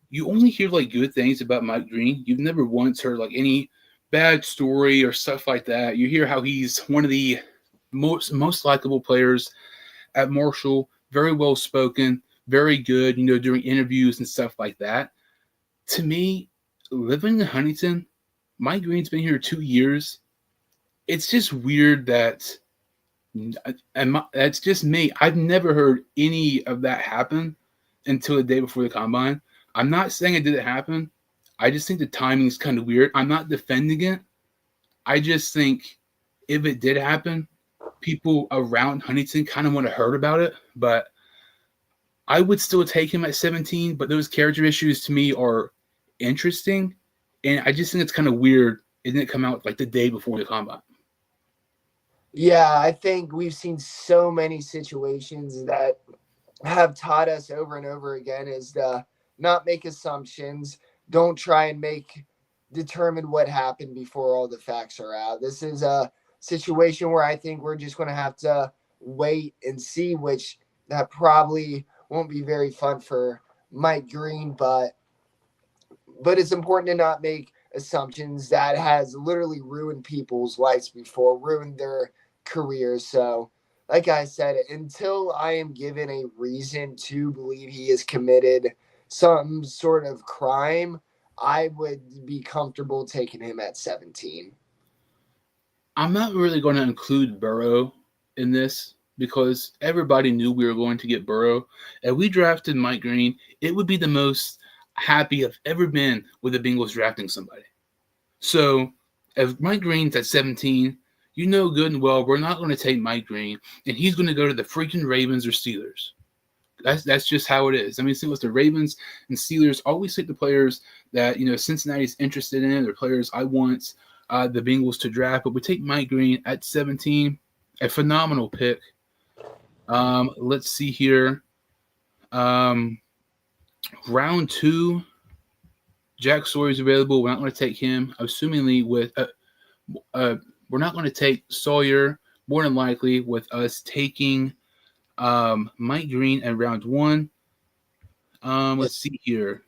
you only hear good things about Mike Green. You've never once heard any bad story or stuff like that. You hear how he's one of the most likable players at Marshall, very well spoken, very good, during interviews and stuff like that. To me, living in Huntington, Mike Green's been here 2 years. It's just weird that, and that's just me. I've never heard any of that happen until the day before the combine. I'm not saying it didn't happen. I just think the timing is kind of weird. I'm not defending it. I just think if it did happen, people around Huntington kind of want to heard about it. But I would still take him at 17. But those character issues to me are interesting. And I just think it's kind of weird it didn't come out the day before the combine. Yeah, I think we've seen so many situations that have taught us over and over again is to not make assumptions. Don't try and determine what happened before all the facts are out. This is a situation where I think we're just going to have to wait and see, which that probably won't be very fun for Mike Green, but it's important to not make assumptions. That has literally ruined people's lives before, ruined their careers. So, like I said, until I am given a reason to believe he has committed some sort of crime, I would be comfortable taking him at 17. I'm not really going to include Burrow in this because everybody knew we were going to get Burrow. If we drafted Mike Green, it would be the most happy I've ever been with the Bengals drafting somebody. So if Mike Green's at 17, you know good and well we're not going to take Mike Green, and he's going to go to the freaking Ravens or Steelers. That's just how it is. I mean, see what the Ravens and Steelers always take the players that Cincinnati's interested in, or players I want the Bengals to draft. But we take Mike Green at 17, a phenomenal pick. Let's see here. Round 2, Jack Sawyer's available. We're not going to take him. Assumingly, we're not going to take Sawyer. More than likely, with us taking Mike Green at round 1. Let's see here.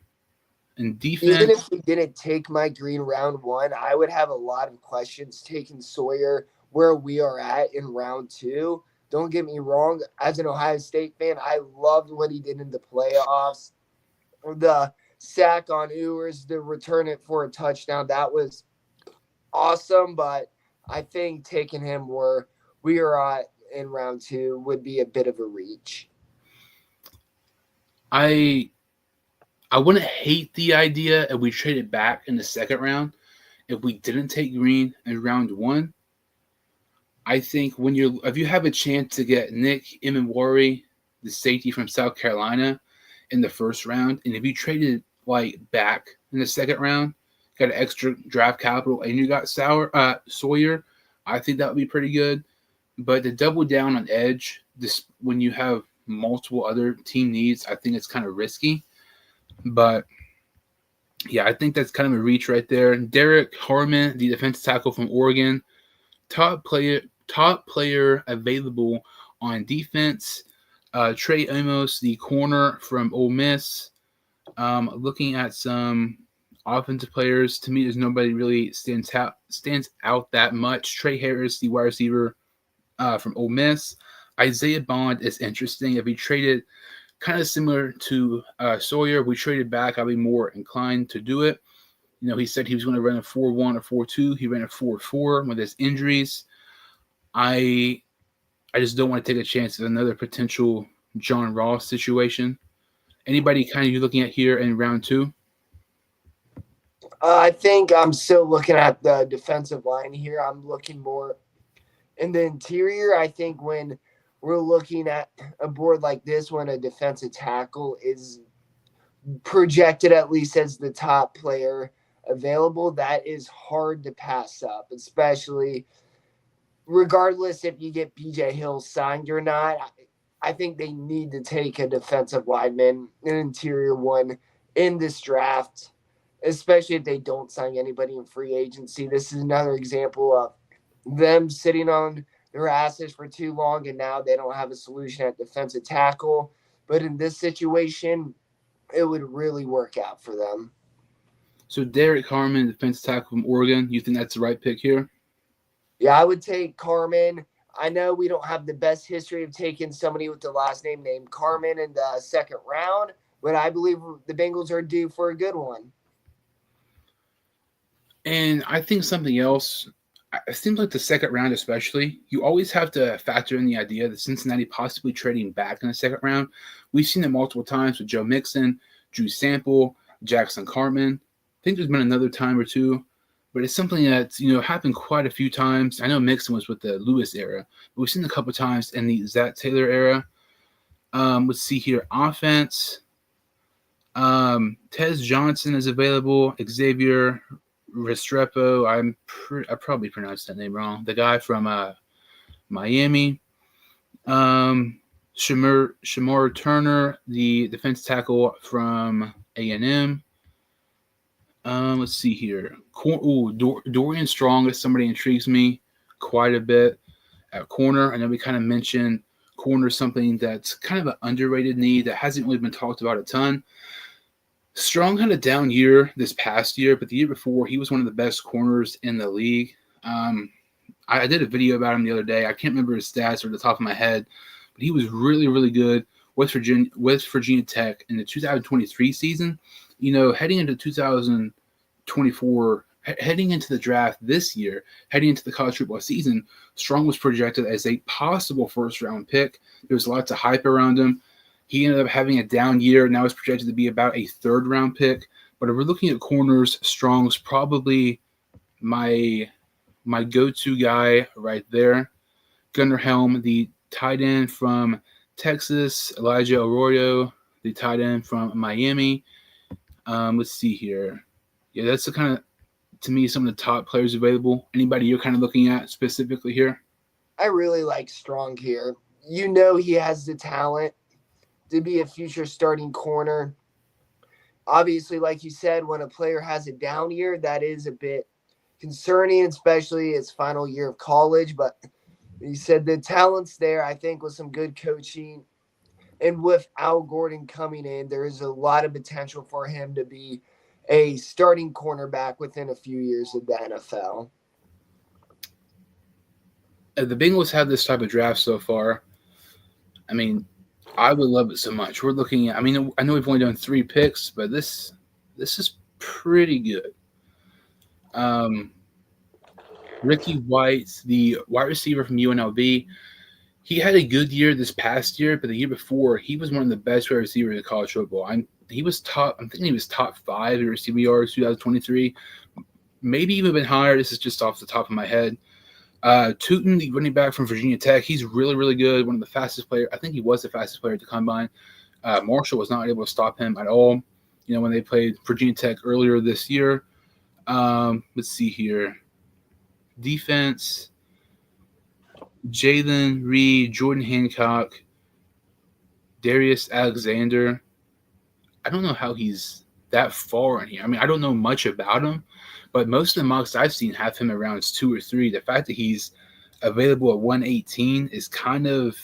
In defense, even if we didn't take Mike Green round 1, I would have a lot of questions taking Sawyer where we are at in round 2. Don't get me wrong. As an Ohio State fan, I loved what he did in the playoffs. The sack on Ewers, the return it for a touchdown, that was awesome. But I think taking him where we are at in round 2 would be a bit of a reach. I wouldn't hate the idea if we traded back in the second round. If we didn't take Green in round 1, I think if you have a chance to get Nick Immenwari, the safety from South Carolina, in the first round, and if you traded back in the second round, got an extra draft capital, and you got Sawyer, I think that would be pretty good. But to double down on edge, when you have multiple other team needs, I think it's kind of risky. But yeah, I think that's kind of a reach right there. Derek Harmon, the defensive tackle from Oregon, top player available on defense. Trey Amos, the corner from Ole Miss. Looking at some offensive players, to me, there's nobody really stands out that much. Trey Harris, the wide receiver from Ole Miss. Isaiah Bond is interesting. If he traded kind of similar to Sawyer, we traded back, I'll be more inclined to do it. He said he was going to run a 4.1 or 4.2. He ran a 4.4 with his injuries. I just don't want to take a chance at another potential John Ross situation. Anybody kind of you're looking at here in round 2? I think I'm still looking at the defensive line here. I'm looking more in the interior. I think when we're looking at a board like this, when a defensive tackle is projected at least as the top player available, that is hard to pass up, especially regardless if you get BJ Hill signed or not. I think they need to take a defensive lineman, an interior one, in this draft, especially if they don't sign anybody in free agency. This is another example of them sitting on their asses for too long, and now they don't have a solution at defensive tackle. But in this situation, it would really work out for them. So Derek Harmon, defensive tackle from Oregon, you think that's the right pick here? Yeah, I would take Carmen. I know we don't have the best history of taking somebody with the last name named Carmen in the second round, but I believe the Bengals are due for a good one. And I think something else, it seems like the second round especially, you always have to factor in the idea that Cincinnati possibly trading back in the second round. We've seen it multiple times with Joe Mixon, Drew Sample, Jackson Cartman. I think there's been another time or two, but it's something that's happened quite a few times. I know Mixon was with the Lewis era, but we've seen it a couple times in the Zach Taylor era. Let's see here, offense. Tez Johnson is available. Xavier Restrepo, I probably pronounced that name wrong. The guy from Miami. Shamar Turner, the defense tackle from A&M. Let's see here. Dorian Strong is somebody who intrigues me quite a bit at corner. I know we kind of mentioned corner something that's kind of an underrated need that hasn't really been talked about a ton. Strong had a down year this past year, but the year before, he was one of the best corners in the league. I did a video about him the other day. I can't remember his stats or the top of my head, but he was really, really good with Virginia Tech in the 2023 season. Heading into 2024, heading into the draft this year, heading into the college football season, Strong was projected as a possible first-round pick. There was lots of hype around him. He ended up having a down year. Now he's projected to be about a third-round pick. But if we're looking at corners, Strong's probably my go-to guy right there. Gunnar Helm, the tight end from Texas. Elijah Arroyo, the tight end from Miami. Let's see here. Yeah, that's the kind of, to me, some of the top players available. Anybody you're kind of looking at specifically here? I really like Strong here. He has the talent to be a future starting corner. Obviously, like you said, when a player has a down year, that is a bit concerning, especially his final year of college. But you said the talent's there. I think with some good coaching and with Al Gordon coming in, there is a lot of potential for him to be a starting cornerback within a few years of the NFL. The Bengals have this type of draft so far. I mean, I would love it so much. We're looking at, I know we've only done 3 picks, but this is pretty good. Ricky White, the wide receiver from UNLV, he had a good year this past year, but the year before, he was one of the best wide receivers in college football. He was top 5 in receiving yards 2023, maybe even been higher. This is just off the top of my head. Tootin, the running back from Virginia Tech, he's really, really good. One of the fastest players. I think he was the fastest player at the combine. Marshall was not able to stop him at all, when they played Virginia Tech earlier this year. Let's see here. Defense, Jalen Reed, Jordan Hancock, Darius Alexander. I don't know how he's that far in here. I don't know much about him, but most of the mocks I've seen have him around 2 or 3. The fact that he's available at 118 is kind of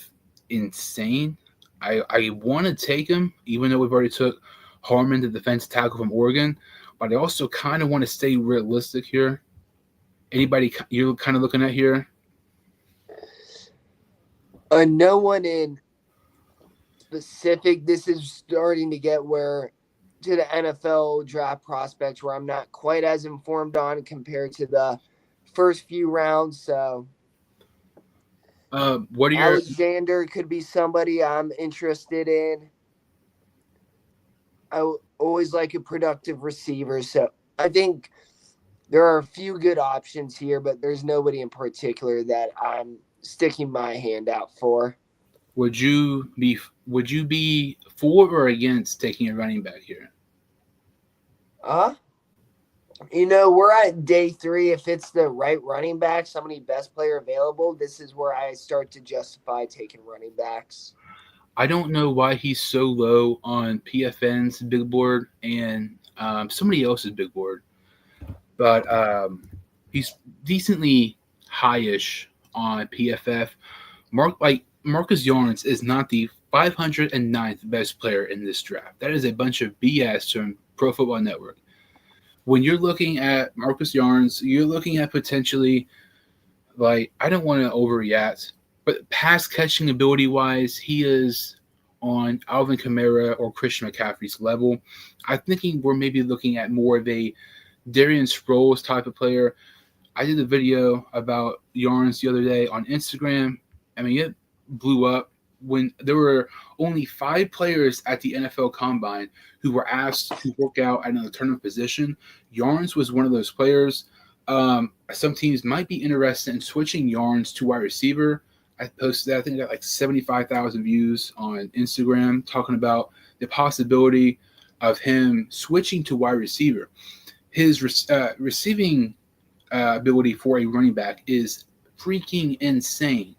insane. I want to take him, even though we've already took Harmon, the defensive tackle from Oregon, but I also kind of want to stay realistic here. Anybody you're kind of looking at here? No one in specific. This is starting to get to the NFL draft prospects where I'm not quite as informed on compared to the first few rounds. So what are your Alexander could be somebody I'm interested in. I always like a productive receiver. So I think there are a few good options here, but there's nobody in particular that I'm sticking my hand out for. Would you be for or against taking a running back here? We're at day 3. If it's the right running back, somebody best player available, this is where I start to justify taking running backs. I don't know why he's so low on PFN's big board and somebody else's big board, but he's decently high-ish on PFF. Marcus Yarns is not the 509th best player in this draft. That is a bunch of BS from Pro Football Network. When you're looking at Marcus Yarns, you're looking at potentially, I don't want to overreact, but pass catching ability wise, he is on Alvin Kamara or Christian McCaffrey's level. I'm thinking we're maybe looking at more of a Darian Sproles type of player. I did a video about Yarns the other day on Instagram. It blew up when there were only 5 players at the NFL Combine who were asked to work out at an alternate position. Yarns was one of those players. Some teams might be interested in switching Yarns to wide receiver. I posted that. I think I got 75,000 views on Instagram talking about the possibility of him switching to wide receiver. His receiving ability for a running back is freaking insane.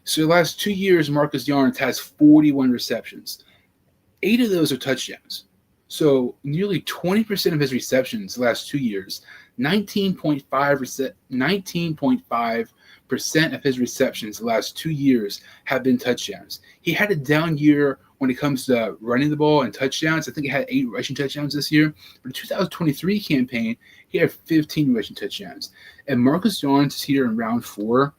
So the last 2 years, Marcus Yarns has 41 receptions. 8 of those are touchdowns. So nearly 20% of his receptions the last 2 years 19.5% of his receptions the last 2 years have been touchdowns. He had a down year when it comes to running the ball and touchdowns. I think he had 8 rushing touchdowns this year. But the 2023 campaign, he had 15 rushing touchdowns. And Marcus Jones is here in round 4.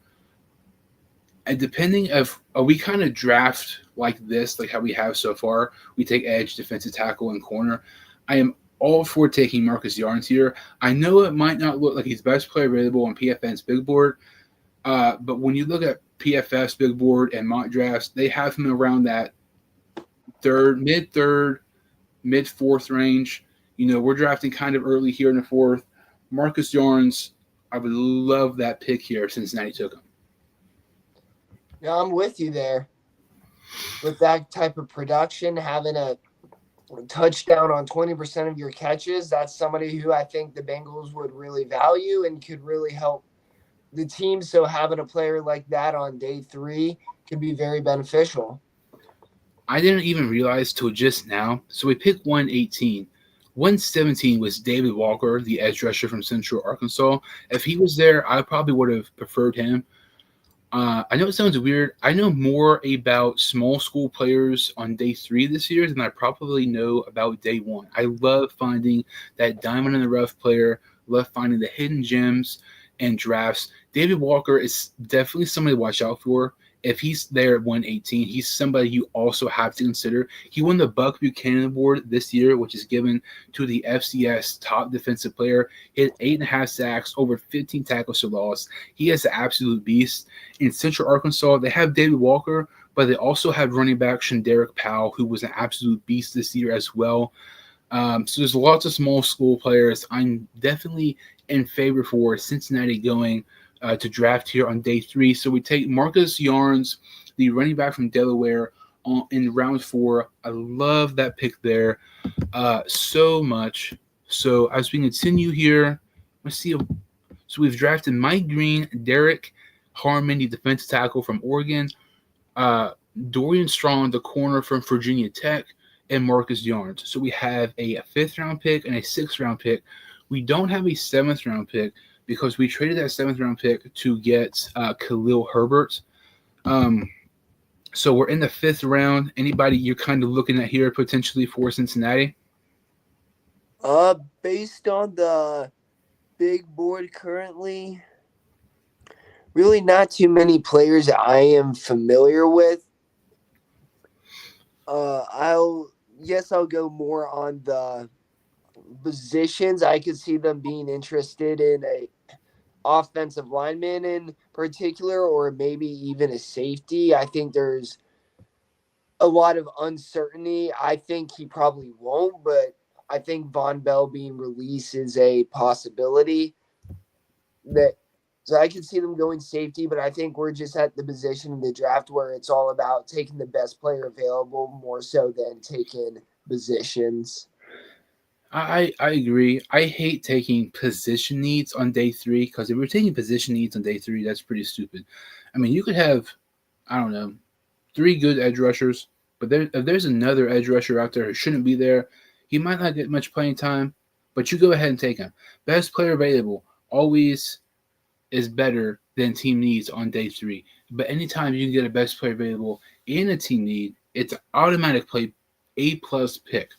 And depending if we kind of draft like this, like how we have so far, we take edge, defensive tackle, and corner. I am all for taking Marcus Yarns here. I know it might not look like he's best player available on PFN's big board, but when you look at PFF's big board and mock drafts, they have him around that mid-third, mid-fourth range. We're drafting kind of early here in the 4th. Marcus Yarns, I would love that pick here if Cincinnati took him. Yeah, I'm with you there. With that type of production, having a touchdown on 20% of your catches, that's somebody who I think the Bengals would really value and could really help the team. So having a player like that on day 3 could be very beneficial. I didn't even realize till just now. So we picked 118. 117 was David Walker, the edge rusher from Central Arkansas. If he was there, I probably would have preferred him. I know it sounds weird. I know more about small school players on day 3 this year than I probably know about day 1. I love finding that diamond in the rough player, love finding the hidden gems and drafts. David Walker is definitely somebody to watch out for. If he's there at 118, he's somebody you also have to consider. He won the Buck Buchanan Award this year, which is given to the FCS top defensive player. He had 8.5 sacks, over 15 tackles for loss. He is an absolute beast. In Central Arkansas, they have David Walker, but they also have running back Shanderick Powell, who was an absolute beast this year as well. So there's lots of small school players. I'm definitely in favor for Cincinnati going to draft here on day 3. So we take Marcus Yarns, the running back from Delaware, in round 4. I love that pick there so much. So as we continue here, let's see. So we've drafted Mike Green, Derek Harmon, the defensive tackle from Oregon, Dorian Strong, the corner from Virginia Tech, and Marcus Yarns. So we have a 5th-round pick and a 6th-round pick. We don't have a 7th-round pick because we traded that 7th-round pick to get Khalil Herbert. So we're in the 5th round. Anybody you're kind of looking at here potentially for Cincinnati? Based on the big board currently, really not too many players I am familiar with. I'll go more on the positions. I could see them being interested in a offensive lineman in particular, or maybe even a safety. I think there's a lot of uncertainty. I think he probably won't, but I think Von Bell being released is a possibility. So I can see them going safety, but I think we're just at the position in the draft where it's all about taking the best player available more so than taking positions. I agree. I hate taking position needs on day 3 because if we're taking position needs on day 3, that's pretty stupid. I mean, you could have, 3 good edge rushers, but if there's another edge rusher out there who shouldn't be there, he might not get much playing time, but you go ahead and take him. Best player available always is better than team needs on day 3. But anytime you can get a best player available in a team need, it's an automatic play A+ pick.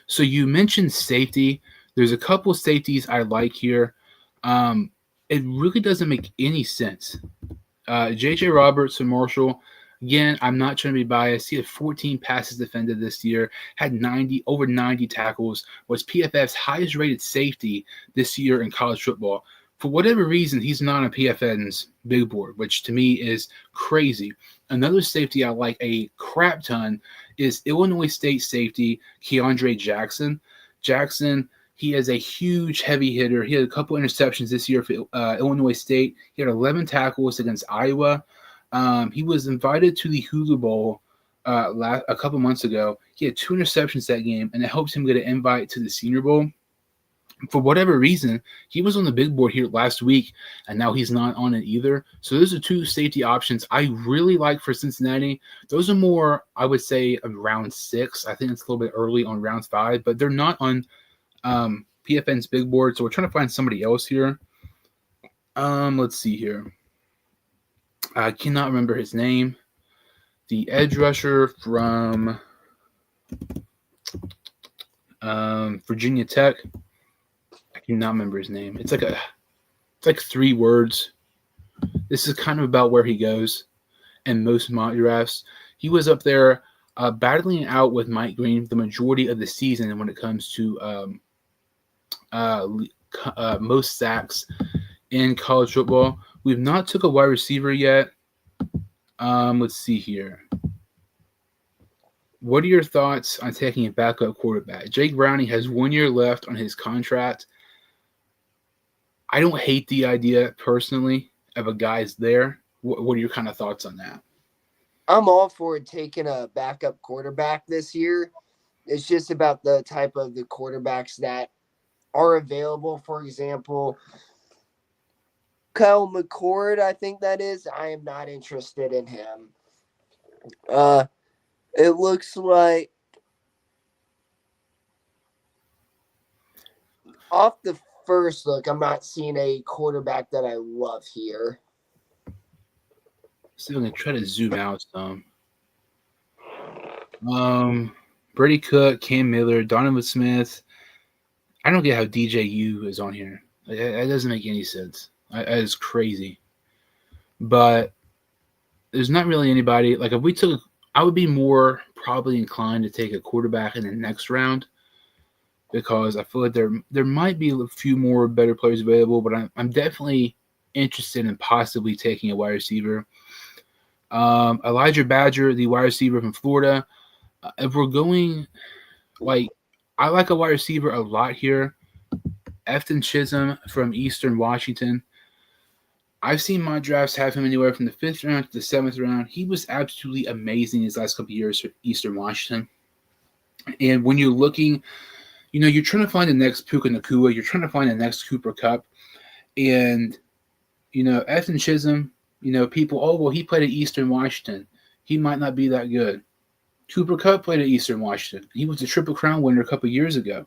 So you mentioned safety. There's a couple safeties I like here. It really doesn't make any sense. J.J. Roberts from Marshall. Again, I'm not trying to be biased. He had 14 passes defended this year, had over 90 tackles, was PFF's highest rated safety this year in college football. For whatever reason, he's not on PFN's big board, which to me is crazy. Another safety I like a crap ton is Illinois State safety Keandre Jackson. Jackson, he is a huge heavy hitter. He had a couple interceptions this year for Illinois State. He had 11 tackles against Iowa. He was invited to the Hula Bowl a couple months ago. He had 2 interceptions that game, and it helps him get an invite to the Senior Bowl. For whatever reason, he was on the big board here last week, and now he's not on it either. So those are 2 safety options I really like for Cincinnati. Those are more, I would say, of round 6. I think it's a little bit early on round 5, but they're not on PFN's big board, so we're trying to find somebody else here. Let's see here. I cannot remember his name. The edge rusher from Virginia Tech. I cannot remember his name. It's like 3 words. This is kind of about where he goes in most mock drafts. He was up there battling out with Mike Green the majority of the season when it comes to most sacks in college football. We've not took a wide receiver yet. Let's see here. What are your thoughts on taking a backup quarterback? Jake Browning has 1 year left on his contract. I don't hate the idea personally of a guy's there. What are your kind of thoughts on that? I'm all for taking a backup quarterback this year. It's just about the type of the quarterbacks that are available. For example, Kyle McCord, I think that is. I am not interested in him. It looks like off the first look, I'm not seeing a quarterback that I love here. So I'm gonna try to zoom out some. Brady Cook, Cam Miller, Donovan Smith. I don't get how DJU is on here. That doesn't make any sense. That is crazy. But there's not really anybody. Like if we took, I would be more probably inclined to take a quarterback in the next round because I feel like there might be a few more better players available. But I'm definitely interested in possibly taking a wide receiver. Elijah Badger, the wide receiver from Florida. If we're going, I like a wide receiver a lot here. Efton Chisholm from Eastern Washington. I've seen my drafts have him anywhere from the 5th round to the 7th round. He was absolutely amazing his last couple of years for Eastern Washington. And when you're looking, you're trying to find the next Puka Nacua. You're trying to find the next Cooper Kupp. And, Efton Chisholm, people, he played at Eastern Washington. He might not be that good. Cooper Kupp played at Eastern Washington. He was a Triple Crown winner a couple of years ago.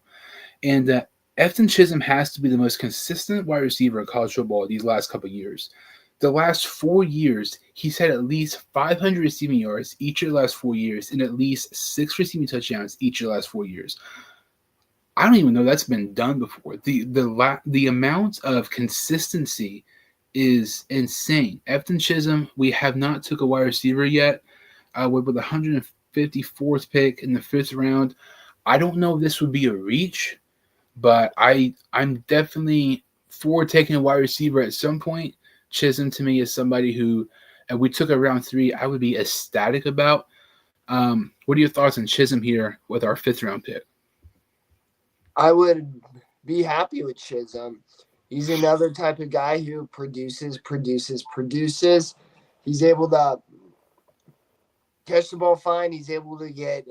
And Efton Chisholm has to be the most consistent wide receiver in college football these last couple of years. The last 4 years, he's had at least 500 receiving yards each of the last 4 years and at least 6 receiving touchdowns each of the last 4 years. I don't even know that's been done before. The amount of consistency is insane. Efton Chisholm, we have not took a wide receiver yet. With the 154th pick in the 5th round. I don't know if this would be a reach, but I'm definitely for taking a wide receiver at some point. Chisholm to me is somebody who, if we took a round 3, I would be ecstatic about. What are your thoughts on Chisholm here with our 5th round pick? I would be happy with Chisholm. He's another type of guy who produces. He's able to catch the ball fine. He's able to get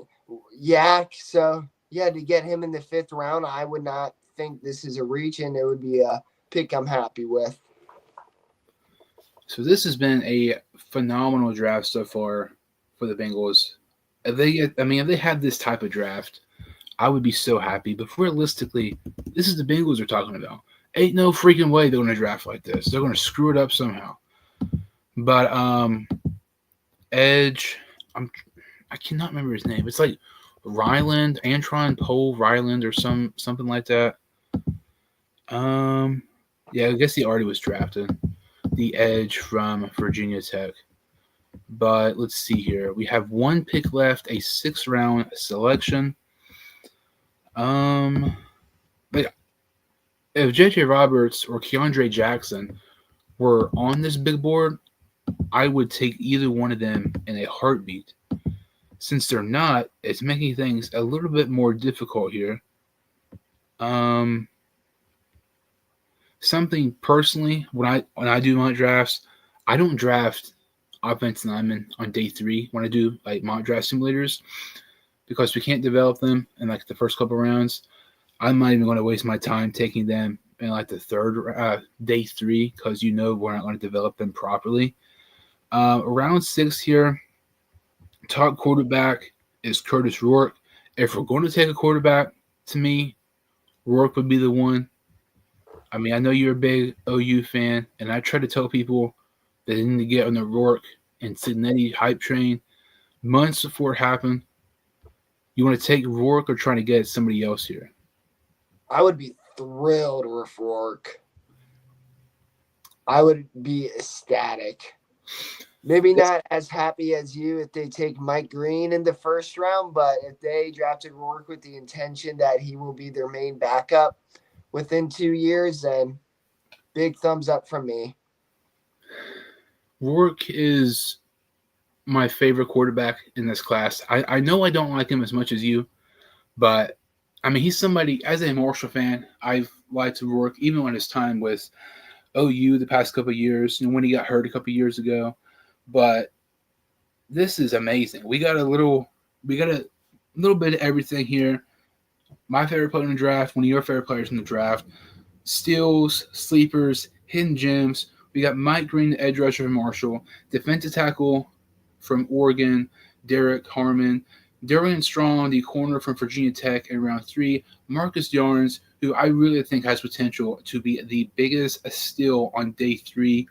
yak. So, to get him in the 5th round, I would not think this is a reach, and it would be a pick I'm happy with. So this has been a phenomenal draft so far for the Bengals. If they had this type of draft, I would be so happy. But realistically, this is the Bengals we're talking about. Ain't no freaking way they're going to draft like this. They're going to screw it up somehow. But edge, I cannot remember his name. It's like Ryland, Antron Poe Ryland, or something like that. Yeah, I guess he already was drafted. The edge from Virginia Tech. But let's see here. We have 1 pick left, a 6th round selection. But if JJ Roberts or Keandre Jackson were on this big board, I would take either one of them in a heartbeat. Since they're not, it's making things a little bit more difficult here. Something personally, when I do my drafts, I don't draft offensive linemen on day 3 when I do like mock draft simulators because we can't develop them in like the first couple rounds. I'm not even going to waste my time taking them in like the 3rd day 3 because we're not going to develop them properly. Round 6 here, top quarterback is Curtis Rourke. If we're going to take a quarterback, to me, Rourke would be the one. I mean, I know you're a big OU fan, and I try to tell people that they need to get on the Rourke and Cincinnati hype train months before it happened. You want to take Rourke or trying to get somebody else here? I would be thrilled with Rourke. I would be ecstatic. Maybe not as happy as you if they take Mike Green in the first round, but if they drafted Rourke with the intention that he will be their main backup within 2 years, then big thumbs up from me. Rourke is my favorite quarterback in this class. I know I don't like him as much as you, but I mean, he's somebody, as a Marshall fan, I've liked Rourke even on his time with OU the past couple of years, when he got hurt a couple of years ago. But this is amazing. We got a little bit of everything here. My favorite player in the draft, one of your favorite players in the draft, steals, sleepers, hidden gems. We got Mike Green, the edge rusher from Marshall, defensive tackle from Oregon, Derek Harmon, Darian Strong, the corner from Virginia Tech in round 3, Marcus Yarns, who I really think has potential to be the biggest steal on day 3,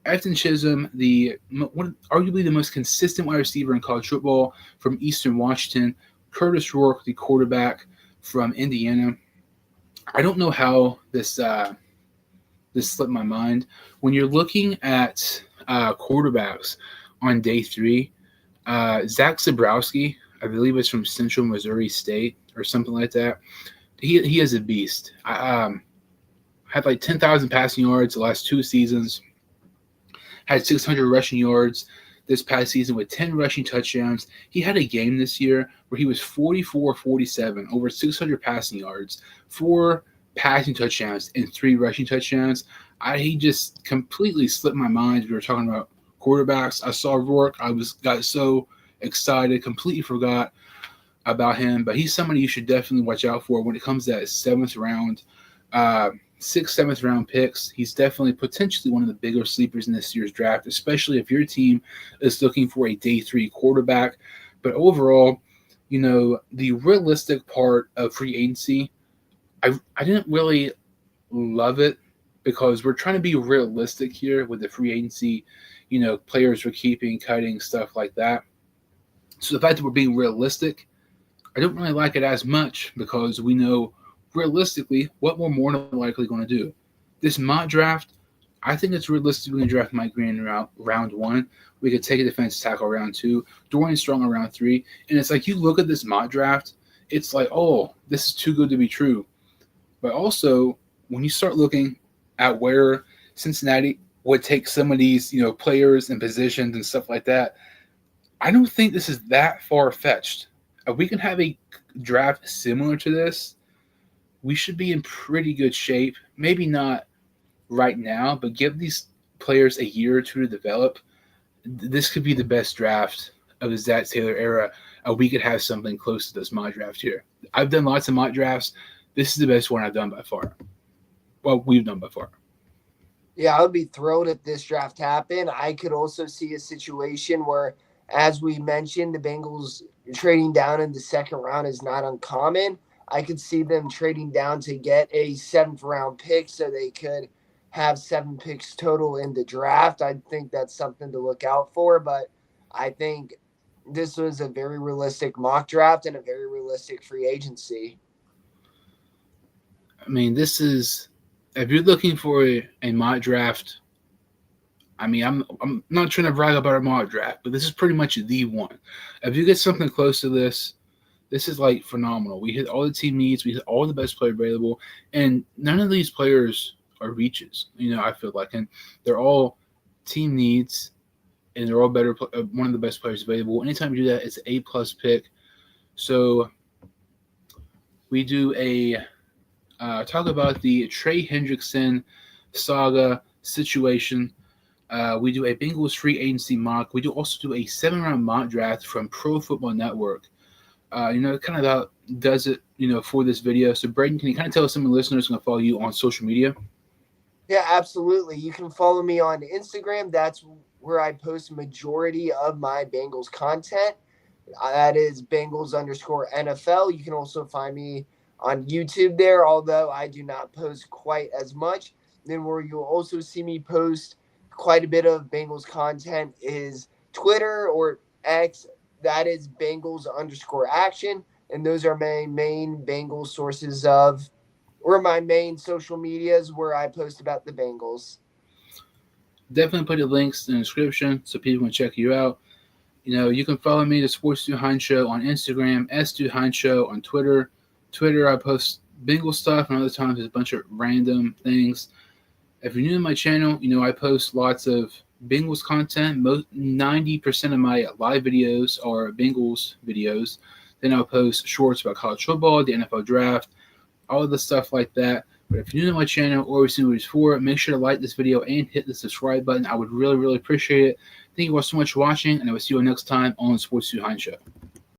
Afton Chisholm, arguably the most consistent wide receiver in college football from Eastern Washington, Curtis Rourke, the quarterback from Indiana. I don't know how this slipped my mind. When you're looking at quarterbacks on day 3, Zach Zabrowski, I believe it's from Central Missouri State or something like that. He is a beast. Had like 10,000 passing yards the last 2 seasons. Had 600 rushing yards this past season with 10 rushing touchdowns. He had a game this year where he was 44-47, over 600 passing yards, 4 passing touchdowns, and 3 rushing touchdowns. He just completely slipped my mind. We were talking about quarterbacks. I saw Rourke. Got so excited, completely forgot about him. But he's somebody you should definitely watch out for when it comes to that 7th round. 6th, 7th round picks. He's definitely potentially one of the bigger sleepers in this year's draft, especially if your team is looking for a day 3 quarterback. But overall, the realistic part of free agency, I didn't really love it because we're trying to be realistic here with the free agency, players we're keeping, cutting, stuff like that. So the fact that we're being realistic, I don't really like it as much because we know realistically what we're more than likely going to do. This mock draft, I think it's realistic we're going to draft Mike Green in round 1. We could take a defensive tackle round 2, Dorian Strong in round 3. And it's like you look at this mock draft, it's like, oh, this is too good to be true. But also, when you start looking at where Cincinnati would take some of these, players and positions and stuff like that, I don't think this is that far-fetched. If we can have a draft similar to this, we should be in pretty good shape. Maybe not right now, but give these players a year or 2 to develop. This could be the best draft of the Zach Taylor era. We could have something close to this mock draft here. I've done lots of mock drafts. This is the best one I've done by far. Well, we've done by far. Yeah, I would be thrilled if this draft happened. I could also see a situation where, as we mentioned, the Bengals trading down in the 2nd round is not uncommon. I could see them trading down to get a 7th round pick so they could have 7 picks total in the draft. I think that's something to look out for, but I think this was a very realistic mock draft and a very realistic free agency. I mean, if you're looking for a mock draft, I mean, I'm not trying to brag about our mock draft, but this is pretty much the one. If you get something close to this is like phenomenal. We hit all the team needs, we hit all the best player available, and none of these players are reaches. I feel like, and they're all team needs, and they're all one of the best players available. Anytime you do that, it's an A+ pick. So we do talk about the Trey Hendrickson saga situation. We do a Bengals free agency mock. We also do a 7-round mock draft from Pro Football Network. Kind of that does it, for this video. So, Braeden, can you kind of tell some of the listeners going to follow you on social media? Yeah, absolutely. You can follow me on Instagram. That's where I post majority of my Bengals content. That is Bengals_NFL. You can also find me on YouTube there, although I do not post quite as much. Then where you'll also see me post quite a bit of Bengals content is Twitter or X. That is Bengals_action. And those are my main Bengals sources of, or my main social medias where I post about the Bengals. Definitely put the links in the description so people can check you out. You can follow me, the Sports Dude Hines Show, on Instagram, Dude Hines Show on Twitter. Twitter, I post Bengal stuff, and other times it's a bunch of random things. If you're new to my channel, I post lots of Bengals content. 90% of my live videos are Bengals videos. Then I'll post shorts about college football, the NFL draft, all of the stuff like that. But if you're new to my channel or you've seen what it's for, make sure to like this video and hit the subscribe button. I would really, really appreciate it. Thank you all so much for watching, and I will see you all next time on the Sports Dude Hines Show.